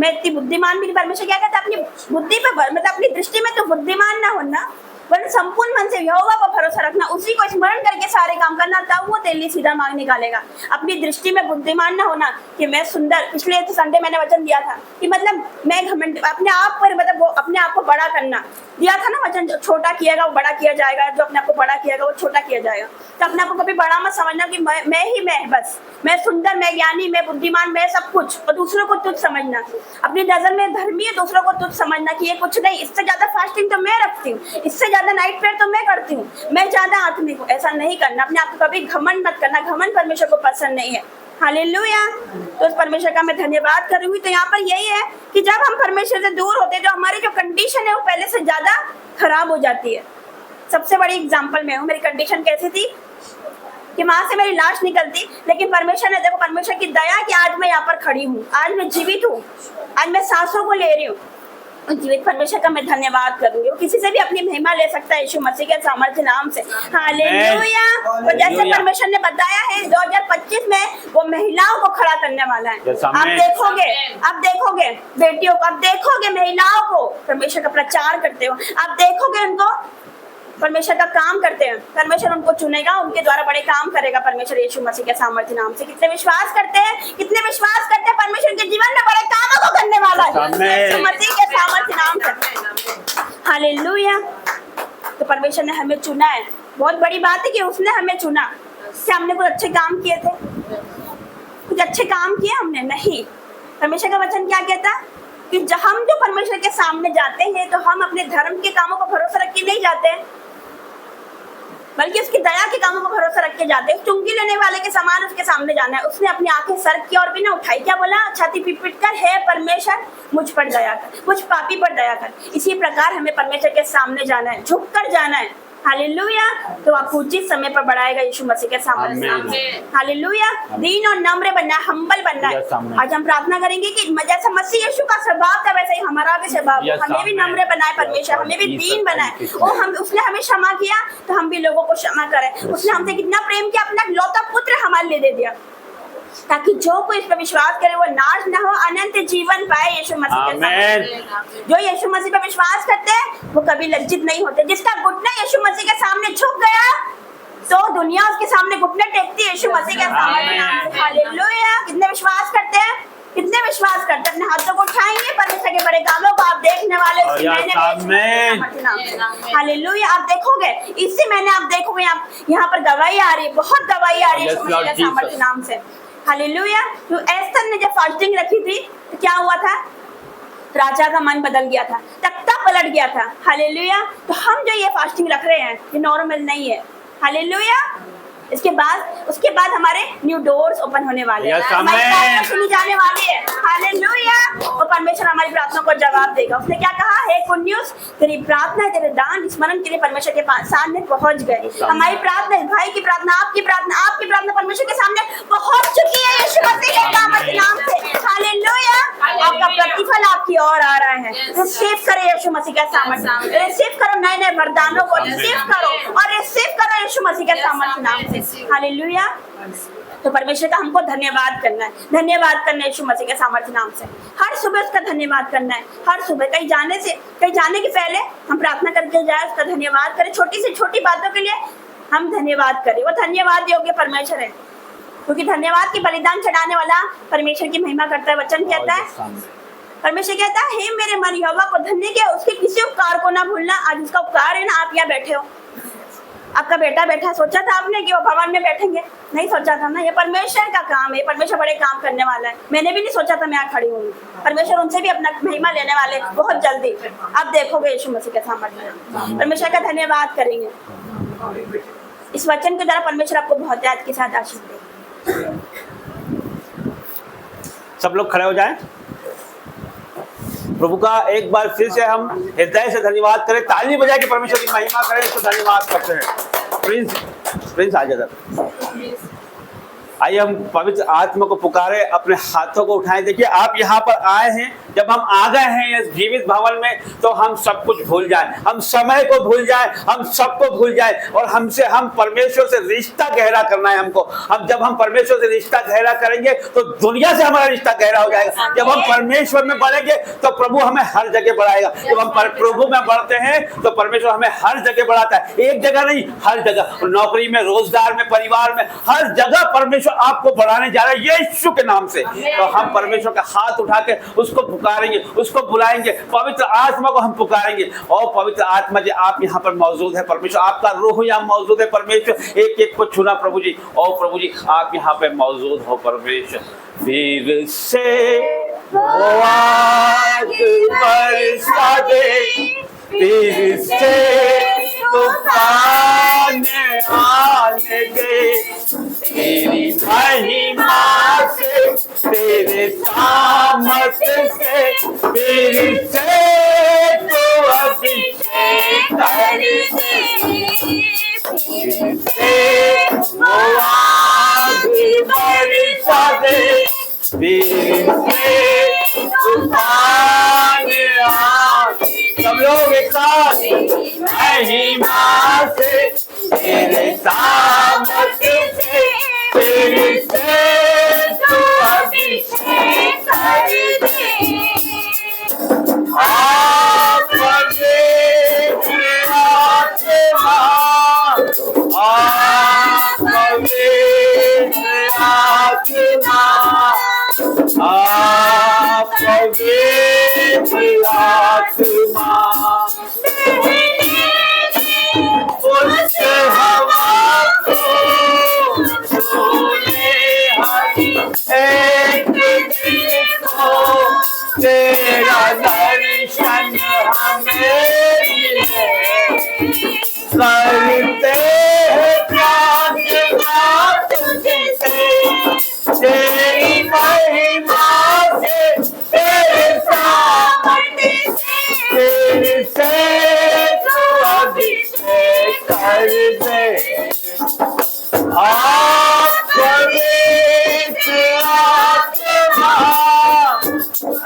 S2: मैं इतनी बुद्धिमान भी नहीं। परमेश्वर क्या कहता है, अपनी बुद्धि पे मतलब अपनी दृष्टि में तो बुद्धिमान ना होना, वरन संपूर्ण मन से यहोवा पर भरोसा रखना, उसी को स्मरण करके सारे काम करना, तब वो तेरे लिए सीधा मार्ग निकालेगा। अपनी दृष्टि में बुद्धिमान ना होना कि मैं सुंदर। पिछले संडे मैंने वचन दिया था कि मतलब मैं घमंड अपने आप पर, मतलब वो अपने आप को बड़ा करना दिया था ना वचन। जो छोटा किएगा वो बड़ा किया जाएगा, जो अपने आप को बड़ा किएगा वो छोटा किया जाएगा। तो अपने आप को कभी बड़ा मत समझना कि मैं ही मैं, बस मैं सुंदर, मैं ज्ञानी, मैं बुद्धिमान, मैं सब कुछ, और दूसरों को तुच्छ समझना। अपनी नजर में धर्मी है, दूसरों को तुच्छ समझना कि ये कुछ नहीं, इससे ज्यादा फास्टिंग तो मैं रखती हूँ, इससे ज्यादा नाइट प्रेयर तो मैं करती हूँ, मैं ज्यादा आत्मिक हूँ। ऐसा नहीं करना। अपने आप को कभी घमंड मत करना। घमंड परमेश्वर को पसंद नहीं है। हालेलुया। तो उस परमेश्वर का मैं धन्यवाद कर रही हूँ। तो यहाँ पर यही है कि जब हम परमेश्वर से दूर होते हैं, जो हमारी जो कंडीशन है वो पहले से ज्यादा खराब हो जाती है। सबसे बड़ी एग्जाम्पल मैं हूँ। मेरी कंडीशन कैसी थी कि वहां से मेरी लाश निकलती, लेकिन परमेश्वर ने, देखो परमेश्वर की दया कि आज मैं यहाँ पर खड़ी हूँ, आज मैं जीवित हूँ, आज मैं सांसों को ले रही हूँ। जीवित परमेश्वर का मैं धन्यवाद करूंगी। वो किसी से भी अपनी महिमा ले सकता है यीशु मसीह के सामर्थ्य नाम से। हालेलुया। तो जैसे परमेश्वर ने बताया है 2025 में वो महिलाओं को खड़ा करने वाला है। आप देखोगे बेटियों को, आप देखोगे महिलाओं को परमेश्वर का प्रचार करते हो, आप देखोगे उनको परमेश्वर का काम करते हैं। परमेश्वर उनको चुनेगा, उनके द्वारा बड़े काम करेगा परमेश्वर यीशु मसीह के सामर्थ्य नाम से। कितने विश्वास करते हैं, कितने विश्वास करते हैं परमेश्वर के जीवन में बड़े कामों को करने वाला है यीशु मसीह के सामर्थ्य नाम से। हालेलुया। तो परमेश्वर ने हमें चुना है। बहुत बड़ी बात है कि उसने हमें चुना। क्या हमने कुछ अच्छे काम किए थे? कुछ अच्छे काम किए हमने? नहीं। परमेश्वर का वचन क्या कहता है कि हम जो परमेश्वर के सामने जाते हैं तो हम अपने धर्म के कामों पर भरोसा रख के नहीं जाते हैं, बल्कि उसकी दया के कामों पर भरोसा रख के जाते हैं। चुंगी लेने वाले के समान उसके सामने जाना है। उसने अपनी आंखें सर की और भी ना उठाई, क्या बोला? छाती पीट कर, हे परमेश्वर मुझ पर दया कर, मुझ पापी पर दया कर। इसी प्रकार हमें परमेश्वर के सामने जाना है, झुक कर जाना है। हालेलुया। तो आपको उचित समय पर बढ़ाएगा यीशु मसीह के सामने। हालेलुया। दीन और नम्र बनना है, हम्बल बनना है। आज हम प्रार्थना करेंगे कि जैसा मसीह यीशु का स्वभाव था वैसे ही हमारा भी स्वभाव, हमें भी नम्र बनाए परमेश्वर, हमें भी दीन बनाए। और उसने हमें क्षमा किया तो हम भी लोगों को क्षमा करें। उसने हमसे कितना प्रेम किया, अपना लौता पुत्र हमारे लिए दे दिया, ताकि जो कोई इस पर विश्वास करे वो नाश न हो, अनंत जीवन पाए यीशु मसीह के सामने। जो यीशु मसीह पर विश्वास करते हैं वो कभी लज्जित नहीं होते। जिसका घुटना यीशु मसीह के सामने झुक गया तो दुनिया उसके सामने घुटने टेकती है यीशु मसीह के सामने। हालेलुया। कितने विश्वास करते हैं, कितने विश्वास करते हैं? अपने हाथों को उठाएंगे, परमेश्वर के बड़े कामों को आप देखने वाले। हालेलुया। आप देखोगे, इससे मैंने आप देखोगे यहाँ पर गवाही आ रही है, बहुत गवाही आ रही है यीशु मसीह के सामर्थ्य नाम से। हालेलुया। तो एस्थर ने जब फास्टिंग रखी थी तो क्या हुआ था? राजा का मन बदल गया था, तख्ता पलट गया था। हालेलुया। तो हम जो ये फास्टिंग रख रहे हैं ये नॉर्मल नहीं है। हालेलुया। उसके बाद हमारे न्यू डोर्स ओपन होने वाले हैं, हमारी प्रार्थना सुनी जाने वाली है। हालेलुया। और परमेश्वर हमारी प्रार्थना को जवाब देगा। उसने क्या कहा? हे गुड न्यूज़, तेरी प्रार्थना, तेरे दान स्मरण के लिए परमेश्वर के सामने पहुंच गए। हमारी प्रार्थना, भाई की प्रार्थना, आपकी प्रार्थना परमेश्वर के सामने पहुंच चुकी है यीशु मसीह के नाम से। हालेलुया। आपका प्रतिफल आपकी ओर आ रहा है। रिसीव करो यीशु मसीह के सामर्थ्य, रिसीव करो नए वरदानों को, रिसीव करो और रिसीव करो यीशु मसीह के सामर्थ्य नाम से। हालेलुया। तो परमेश्वर का हमको धन्यवाद करना है, धन्यवाद करना है यीशु मसीह के सामर्थ्य नाम से। हर सुबह उसका धन्यवाद करना है। हर सुबह कहीं जाने के पहले हम प्रार्थना करके जाए, उसका धन्यवाद करें। छोटी से छोटी बातों के लिए हम धन्यवाद करें। वो धन्यवाद योग्य परमेश्वर है। क्योंकि धन्यवाद की बलिदान चढ़ाने वाला परमेश्वर की महिमा करता है। वचन कहता है, परमेश्वर कहता है, हे मेरे मन यहोवा को धन्य किया, उसके किसी उपकार को ना भूलना। आज उसका उपकार है ना, आप यहाँ बैठे हो, आपका बेटा बैठा है। सोचा था आपने कि वो भवन में बैठेंगे? नहीं सोचा था ना। ये परमेश्वर का काम है, परमेश्वर बड़े काम करने वाला है। मैंने भी नहीं सोचा था मैं यहाँ खड़ी हूँ। परमेश्वर उनसे भी अपना महिमा लेने वाले बहुत जल्दी। आप देखोगे यीशु मसीह के सामने। परमेश्वर का धन्यवाद करेंगे। इस वचन के द्वारा परमेश्वर आपको बहुत याद के साथ आशीष दे।
S1: सब लोग खड़े हो जाएं। प्रभु का एक बार फिर से हम हृदय से धन्यवाद करें, ताली बजा के परमेश्वर की महिमा करें, इसको धन्यवाद करते हैं। प्रिंस आ जाता। आइए हम पवित्र आत्मा को पुकारे, अपने हाथों को उठाएं। देखिए आप यहाँ पर आए हैं, जब हम आ गए हैं इस जीवित भवन में, तो हम सब कुछ भूल जाएं, हम समय को भूल जाएं, हम सबको भूल जाएं, और हम परमेश्वर से रिश्ता गहरा करना है हमको। जब हम परमेश्वर से रिश्ता गहरा करेंगे तो दुनिया से हमारा रिश्ता गहरा हो जाएगा। जब हम परमेश्वर में बढ़ेंगे तो प्रभु हमें हर जगह बढ़ाएगा। जब हम प्रभु में बढ़ते हैं तो परमेश्वर हमें हर जगह बढ़ाता है, एक जगह नहीं, हर जगह। नौकरी में, रोजगार में, परिवार में, हर जगह परमेश्वर आपको बढ़ाने जा रहा है यीशु के नाम से। तो हम परमेश्वर का हाथ उठा के उसको पुकारेंगे, उसको बुलाएंगे, पवित्र आत्मा को हम पुकारेंगे। और पवित्र आत्मा जी आप यहाँ पर मौजूद है, परमेश्वर आपका रूह यहाँ मौजूद है। परमेश्वर एक एक को छूना प्रभु जी, और प्रभु जी आप यहाँ पे मौजूद हो परमेश्वर। फिर से वो आग बरसा दे, फिर से तूफान आने दे, तेरी महिमा से, तेरे सामर्थ से, फिर से तू अभिषेक कर दे। फिर से वो आग बरसा दे, फिर से तूफान आने। सब लोग एक साथ, महिमा से, तेरे सामर्थ से, फिर से तू अभिषेक कर दे। आप पवित्र आत्मा, आप पवित्र आत्मा, आप पवित्र आत्मा, उस हवा को छूले हरी एक दिन को, तेरा दर्शन हमें मिले। करते हैं प्रार्थना तुझसे, तेरी महिमा से, तेरे सामर्थ्य से, फिर से तू अभिषेक कर दे। आप पवित्र आत्मा,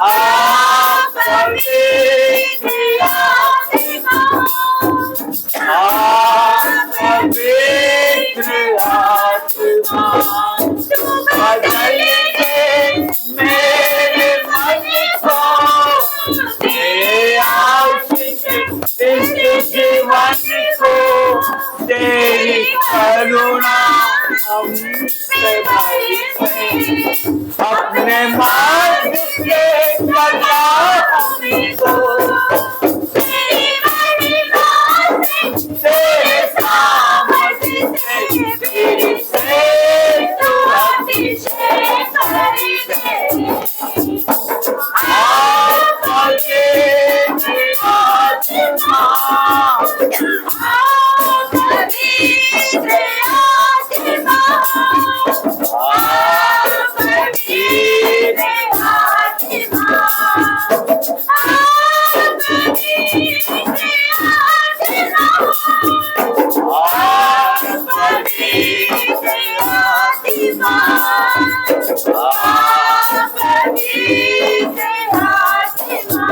S1: आप पवित्र आत्मा, आप पवित्र आत्मा, बदल दे मेरे मन को, दे आशीष इस जीवन को, तेरी करुणा हमसे भरी है। अपने मार्ग के चला हमको, तेरी महिमा से, तेरे सामर्थ्य से, फिर से तू अभिषेक कर दे। आप पवित्र आत्मा, आप पवित्र आत्मा, आप पवित्र आत्मा, आप पवित्र आत्मा, आप पवित्र आत्मा, आप पवित्र आत्मा।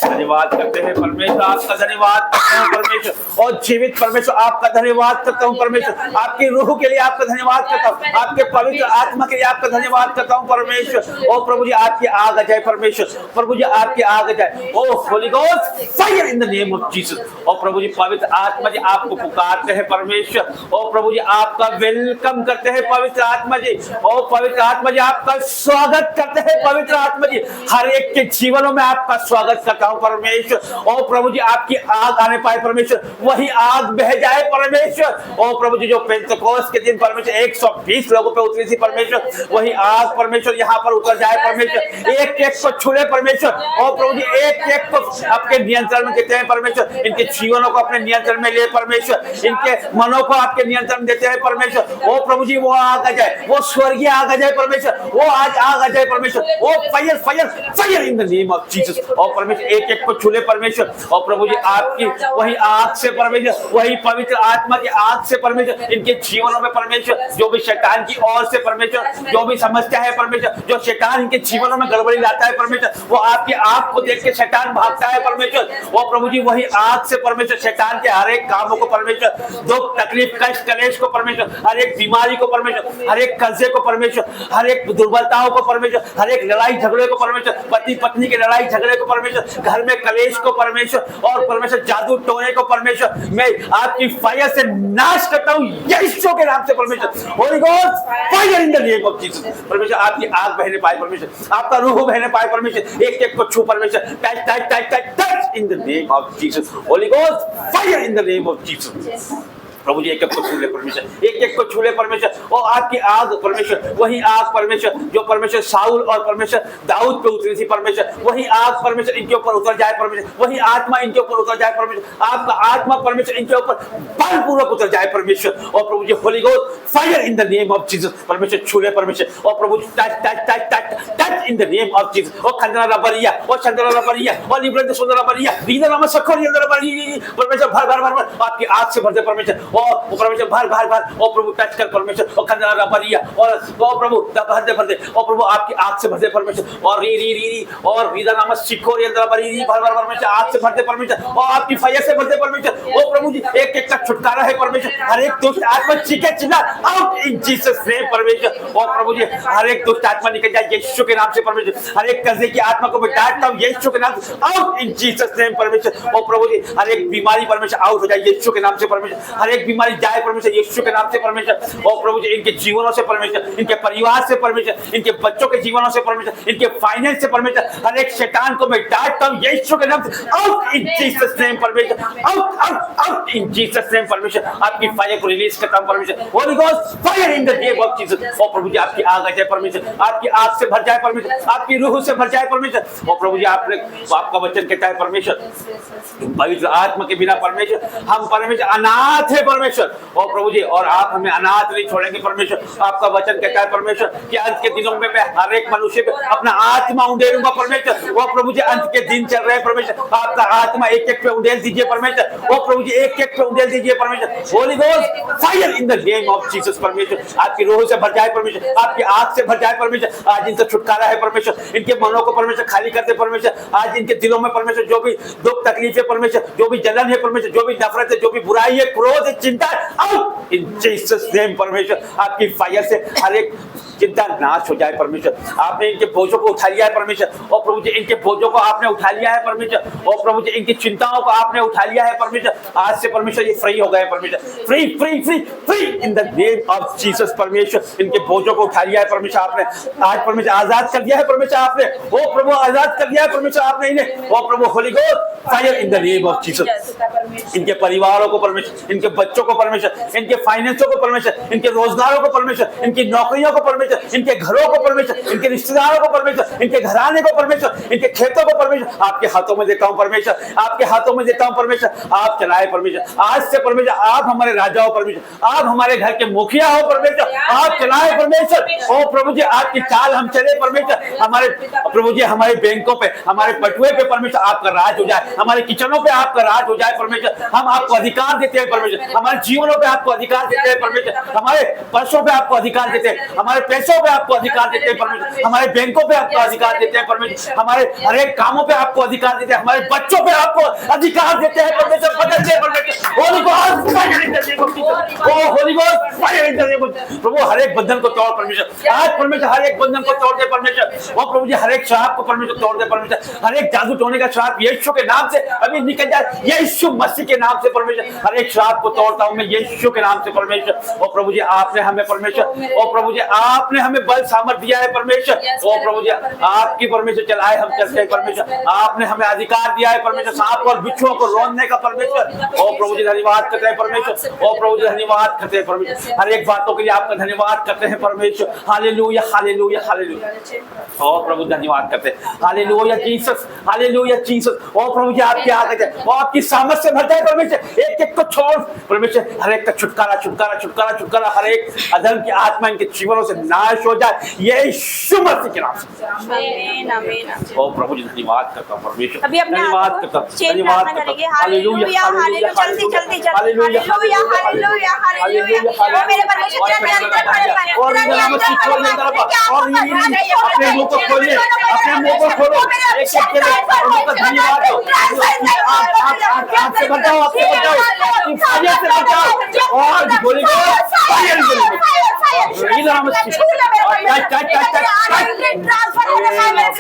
S1: धन्यवाद करते हैं है परमेश्वर, आपका धन्यवाद करता हूँ परमेश्वर। और जीवित परमेश्वर आपका धन्यवाद करता हूँ परमेश्वर। आपकी रूह के लिए आपका धन्यवाद करता हूँ, आपके पवित्र आत्मा के लिए आपका धन्यवाद करता हूँ परमेश्वर। ओ प्रभु जी आपकी आग आ जाए परमेश्वर, प्रभु जी आपकी आग आ जाए। ओ holy ghost fire in the name of Jesus. ओ प्रभु जी पवित्र आत्मा जी आपको पुकारते हैं परमेश्वर। ओ प्रभु जी आपका वेलकम करते हैं पवित्र आत्मा जी। ओ पवित्र आत्मा जी आपका स्वागत करते हैं पवित्र आत्मा जी। हर एक के जीवनों में आपका स्वागत करता हूँ परमेश्वर। ओ प्रभु जी आपकी आग आने पाए परमेश्वर, वही आग बह जाए परमेश्वर। ओ प्रभु जी जो पेंटेकोस्त के दिन परमेश्वर 120 लोगों पे उतरी थी परमेश्वर, वही आग परमेश्वर यहाँ पर उतर जाए परमेश्वर। एक एक को छूले परमेश्वर। ओ प्रभु जी एक एक को आपके नियंत्रण में देते हैं परमेश्वर, इनके जीवनों को अपने नियंत्रण में ले परमेश्वर, इनके मनों को आपके नियंत्रण में देते हैं परमेश्वर। ओ प्रभु जी वो आग आ जाए, वो स्वर्गीय आग आ जाए परमेश्वर, वो आज आग आ जाए परमेश्वर। ओ fire fire fire in the name of Jesus. ओ परमेश्वर एक एक को छूले परमेश्वर। ओ प्रभु जी आपकी वही आग से परमेश्वर, वही पवित्र आत्मा की आग से परमेश्वर इनके जीवनों में परमेश्वर, जो भी शैतान की ओर से परमेश्वर जो भी समस्या है परमेश्वर, जो शैतान इनके जीवनों में गड़बड़ी लाता है परमेश्वर, वो आपकी आग को देख के शैतान भागता है परमेश्वर। वो प्रभु जी वही आग से परमेश्वर शैतान के हर एक कामों को परमेश्वर, दुख तकलीफ कष्ट कलेश को परमेश्वर, हर एक बीमारी को परमेश्वर, हर एक कर्जे को परमेश्वर, हर एक दुर्बलताओं को परमेश्वर, हर एक लड़ाई झगड़े को परमेश्वर, पति पत्नी के लड़ाई झगड़े को परमेश्वर, घर में कलेश को परमेश्वर, और परमेश्वर जादू टोने को परमेश्वर, मैं आपकी फायर से नाश करता हूँ यीशु के नाम से परमेश्वर। Holy God fire in the name of Jesus. परमेश्वर आपकी आग बहने पाए परमेश्वर, आपका रूह बहने पाए परमेश्वर, एक एक को छू परमेश्वर, touch touch touch touch touch in the name of Jesus. Holy God fire in the name of Jesus. प्रभु जी एक एक को छूले परमेश्वर, एक एक को छूले परमेश्वर। और आपकी आग परमेश्वर, वही आग परमेश्वर जो परमेश्वर साउल और परमेश्वर दाऊद पे उतरी थी परमेश्वर, वही आग परमेश्वर इनके ऊपर उतर जाए परमेश्वर, वही आत्मा इनके ऊपर उतर जाए परमेश्वर, आपका आत्मा परमेश्वर इनके ऊपर बलपूर्वक उतर जाए परमेश्वर। और प्रभु जी holy ghost fire in the name of Jesus. परमेश्वर छूले परमेश्वर, और प्रभु जी touch touch touch touch touch in the name of Jesus. और खंडना रबरिया, और चंद्रा रबरिया, और लिब्रन सुंदर रबरिया, दीना नाम सखोरी अंदर रबरिया परमेश्वर भर भर भर भर आपकी आग से भर दे परमेश्वर। और परमेश्वर भर भर भर, ओ प्रभु टच कर परमेश्वर, और खंडना रबरिया, और ओ प्रभु भर दे, ओ प्रभु आपकी आग से भर दे परमेश्वर। और री री री और रीदा नाम सिखोरी अंदर रबरिया भर भर परमेश्वर आग से भर दे परमेश्वर, और आपकी फायर से भर दे परमेश्वर। ओ प्रभु जी एक एक का छुटकारा है परमेश्वर, हर एक दुष्ट आत्मा चीखे चिल्ला आउट इन जीसस नेम परमेश्वर। ओ प्रभु जी हर एक दुष्ट आत्मा निकल जाए यीशु के नाम से परमेश्वर, हर एक कर्जे की आत्मा को मिटाता हूं यीशु के नाम से आउट इन जीसस नेम परमेश्वर। ओ प्रभु जी हर एक बीमारी परमेश्वर आउट हो जाए यीशु के नाम से परमेश्वर, हर एक बीमारी जाए परमेश्वर यीशु के नाम से परमेश्वर। ओ प्रभु जी इनके जीवनों से परमेश्वर, इनके परिवार से परमेश्वर, इनके बच्चों के जीवनों से परमेश्वर, इनके फाइनेंस से परमेश्वर, हर एक शैतान को मैं डांटता हूं यीशु के नाम से आउट इन जीसस नेम परमेश्वर, out out out in Jesus name परमेश्वर। आपकी फायर को रिलीज करता हूं परमेश्वर, holy ghost fire in the name of Jesus. ओ प्रभु जी आपकी आग आ जाए परमेश्वर, आपकी आग से भर जाए परमेश्वर, आपकी रूह से भर जाए परमेश्वर। ओ प्रभु जी आपने आपका वचन कहता है परमेश्वर, पवित्र आत्मा के बिना परमेश्वर हम परमेश्वर अनाथ है परमेश्वर। ओ प्रभु जी और आप हमें अनाथ नहीं छोड़ेंगे परमेश्वर। आपका वचन कहता है परमेश्वर कि अंत के दिनों में मैं हर एक मनुष्य पे अपना आत्मा उंडेलूंगा परमेश्वर। वो प्रभु जी अंत के दिन चल रहे हैं परमेश्वर, आपका आत्मा एक एक पे उंडेल दीजिए परमेश्वर। वो प्रभु जी एक एक पे उंडेल दीजिए परमेश्वर। Holy ghost fire in the name of Jesus परमेश्वर, आपकी रूह से भर जाए परमेश्वर, आपकी आग से भर जाए परमेश्वर। आज इनसे छुटकारा है परमेश्वर, इनके मनों को परमेश्वर खाली करते परमेश्वर। आज इनके दिलों में परमेश्वर जो भी दुख तकलीफ है परमेश्वर, जो भी जलन है परमेश्वर, जो भी नफरत है, जो भी बुराई है, क्रोध है, चिंता है, आउट इन जीसस नेम परमेश्वर। आपकी फायर से हर एक चिंता नाश हो जाए परमेश्वर। आपने इनके बोझों को उठा लिया है परमेश्वर, और प्रभु जी इनके बोझों को आपने उठा लिया है परमेश्वर, और प्रभु जी इनकी चिंताओं को आपने उठा लिया है परमेश्वर। आज से परमेश्वर ये फ्री हो गए परमेश्वर, free free free free in the name of Jesus परमेश्वर। इनके बोझों को उठा लिया है परमेश्वर आपने, आज परमेश्वर आजाद कर दिया है परमेश्वर आपने। ओ प्रभु आजाद कर दिया है परमेश्वर आपने इन्हें। ओ प्रभु holy ghost fire in the name of Jesus. इनके परिवारों को परमेश्वर, इनके बच्चों को परमेश्वर, इनके फाइनेंसों को परमेश्वर, इनके रोजगारों को परमेश्वर, इनकी नौकरियों को परमेश्वर, इनके घरों को परमेश्वर, इनके रिश्तेदारों को परमेश्वर, इनके घराने को परमेश्वर, इनके खेतों को परमेश्वर आपके हाथों में देता हूं परमेश्वर, आपके हाथों में देता हूं परमेश्वर। आप चलाए परमेश्वर, आज से परमेश्वर आप हमारे राजा हो परमेश्वर, आप हमारे घर के मुखिया हो परमेश्वर, आप चलाए परमेश्वर। ओ प्रभु जी आपकी चाल हम चले परमेश्वर, हमारे प्रभु जी हमारे बैंकों पे, हमारे बटुए पे परमेश्वर आपका राज हो जाए, हमारे किचनों पे आपका राज हो जाए परमेश्वर। हम आपको अधिकार देते हैं परमेश्वर, हमारे जीवनों पे आपको अधिकार देते हैं परमेश्वर, हमारे पर्सों पे आपको अधिकार देते हैं, हमारे पैसों पे आपको अधिकार देते हैं परमेश्वर, हमारे बैंकों पे आपको अधिकार देते हैं परमेश्वर, हमारे हर एक कामों पे आपको अधिकार देते हैं, हमारे बच्चों पे आपको अधिकार देते हैं परमेश्वर। बदलते हैं परमेश्वर, holy God fire in the name of Jesus, ओ holy God fire in the name of Jesus. प्रभु हर एक बंधन को तोड़ परमेश्वर, आज परमेश्वर हर एक बंधन को तोड़ दे परमेश्वर। ओ प्रभु जी हर एक श्राप को परमेश्वर तोड़ दे परमेश्वर, हर एक जादू टोने का श्राप यीशु के नाम से अभी निकल जाए, यीशु मसीह के नाम से परमेश्वर। हर एक श्राप को तोड़ता हूं मैं यीशु के नाम से परमेश्वर। ओ प्रभु जी आपने हमें परमेश्वर, ओ प्रभु जी आपने हमें बल सामर्थ दिया है परमेश्वर। ओ प्रभु जी आपकी परमेश्वर चलाए हम चलते हैं परमेश्वर, आपने हमें अधिकार दिया है परमेश्वर सांप और बिच्छुओं को रोकने का परमेश्वर। ओ प्रभु जी धन्यवाद करते हैं परमेश्वर, ओ प्रभु जी धन्यवाद करते हैं परमेश्वर, हर एक बातों के लिए आपका धन्यवाद करते हैं परमेश्वर। Hallelujah hallelujah hallelujah. ओ प्रभु धन्यवाद करते हैं, हालेलुया जीसस, हालेलुया जीसस। ओ प्रभु जी आपकी आदत है, वो आपकी सामर्थ से भरता है परमेश्वर। एक एक को छोड़ परमेश्वर, हर एक का छुटकारा छुटकारा छुटकारा छुटकारा, हर एक अधर्म की आत्मा इनके जीवनों से नाश हो जाए यीशु मसीह के नाम से।
S2: आमीन आमीन।
S1: ओ प्रभु जी धन्यवाद करता हूं परमेश्वर,
S2: अभी अपने
S1: धन्यवाद करता हूं, धन्यवाद करता हूं।
S2: हालेलुया हालेलुया, जल्दी जल्दी जल्दी हालेलुया हालेलुया हालेलुया। ओ मेरे परमेश्वर तेरे अंदर खड़े
S1: और इधर हम सीखो लेकर और अपने मुंह को खोलिए, अपने मुंह को खोलो, एक एक करके उनका धन्यवाद दो। आप से बचाओ, आपसे बचाओ, फायर से बचाओ और बोलिए फायर बोलिए। इधर हम सीखो touch touch touch touch
S2: transfer होने वाले हैं,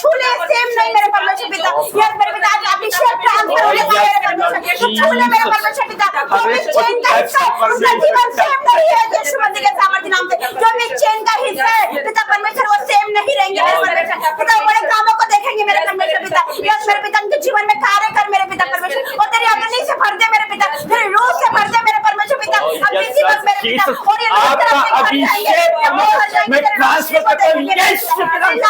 S2: छूले सेम नहीं मेरे परमेश्वर पिता, ये मेरे पिता आज अभिषेक ट्रांसफर होने वाले हैं परमेश्वर, छूले मेरे परमेश्वर पिता, जो भी चेन का हिस्सा है उसका जीवन सेम नहीं है यीशु मसीह के सामर्थ्य नाम से, जो भी चेन का हिस्सा है पिता परमेश्वर वो सेम नहीं रहेंगे मेरे परमेश्वर पिता, बड़े कामों को देखेंगे मेरे परमेश्वर पिता। यस मेरे पिता उनके जीवन में कार्य कर मेरे पिता परमेश्वर, और तेरी अग्नि से भर दे मेरे पिता, तेरे रूह से भर दे मेरे परमेश्वर पिता, अपनी जीवन मेरे पिता, और ये
S1: आपका अभिषेक मैं ट्रांसफर करता हूं यीशु के नाम से।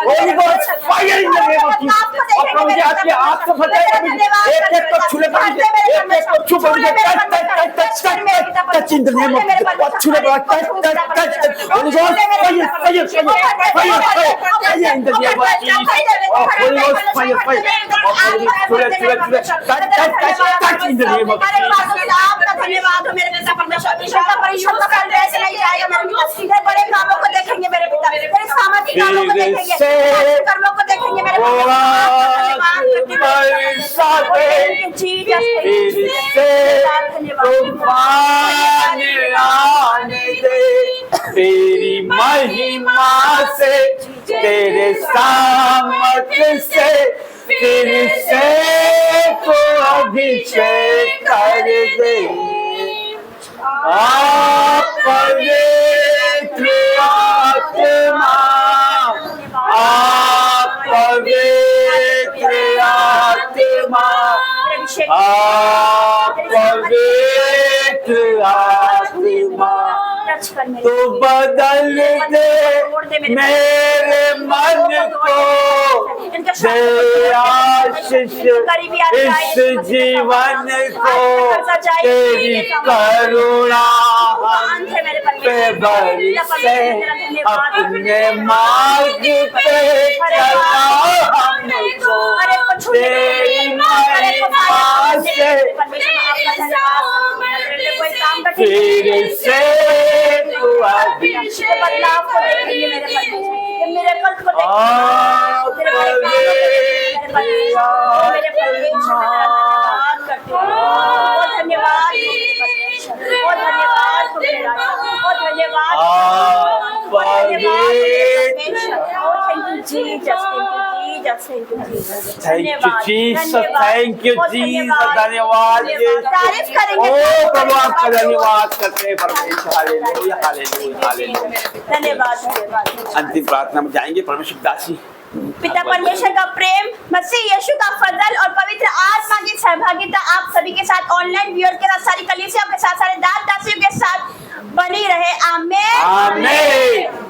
S1: Holi God fire in the name of Jesus. और प्रभु जी आपके आप से भरता है, एक एक को छूले परमेश्वर, एक एक को छू परमेश्वर, touch touch touch touch touch in the name of Jesus. छूले touch touch touch holy God fire fire fire fire in the name of Jesus. Holy God fire fire छूले छूले छूले touch touch touch touch in the name of Jesus.
S2: आपका धन्यवाद हो मेरे पिता परमेश्वर, पिता परिशुद्ध का ऐसे नहीं जाएगा मेरे पिता, तेरे बड़े कामों को देखेंगे मेरे पिता, तेरे सामाजिक कामों को देखेंगे, कर्मों को देखेंगे मेरे
S1: तेरी महिमा से तेरे सामर्थ्य से तेरे से को अभिषेक कर दे। आप पवित्र आत्मा, आप पवित्र आत्मा, आप पवित्र आत्मा, तो बदल दे मेरे मन को, दे आशीष इस जीवन को, तेरी करुणा पे बरसे, अपने मार्ग पे चला हमको, तेरी महिमा से तेरे से तू अभिषेक
S2: बदलाव को देखेंगे मेरे परमेश्वर, मेरे कल को धन्यवाद
S1: थैंक यू जीसस, धन्यवाद ओ प्रभु आपका धन्यवाद करते हैं परमेश्वर। Hallelujah hallelujah hallelujah.
S2: धन्यवाद।
S1: अंतिम प्रार्थना में जाएंगे परमेश्वर दासी।
S2: पिता परमेश्वर का प्रेम, मसीह यीशु का फजल और पवित्र आत्मा की सहभागिता आप सभी के साथ, ऑनलाइन व्यूअर के साथ, सारी कलीसिया के साथ, सारे दास दासियों के साथ बनी रहे। आमीन
S1: आमीन।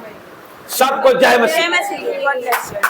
S1: सबको जय मसीह।
S2: जय मसीह।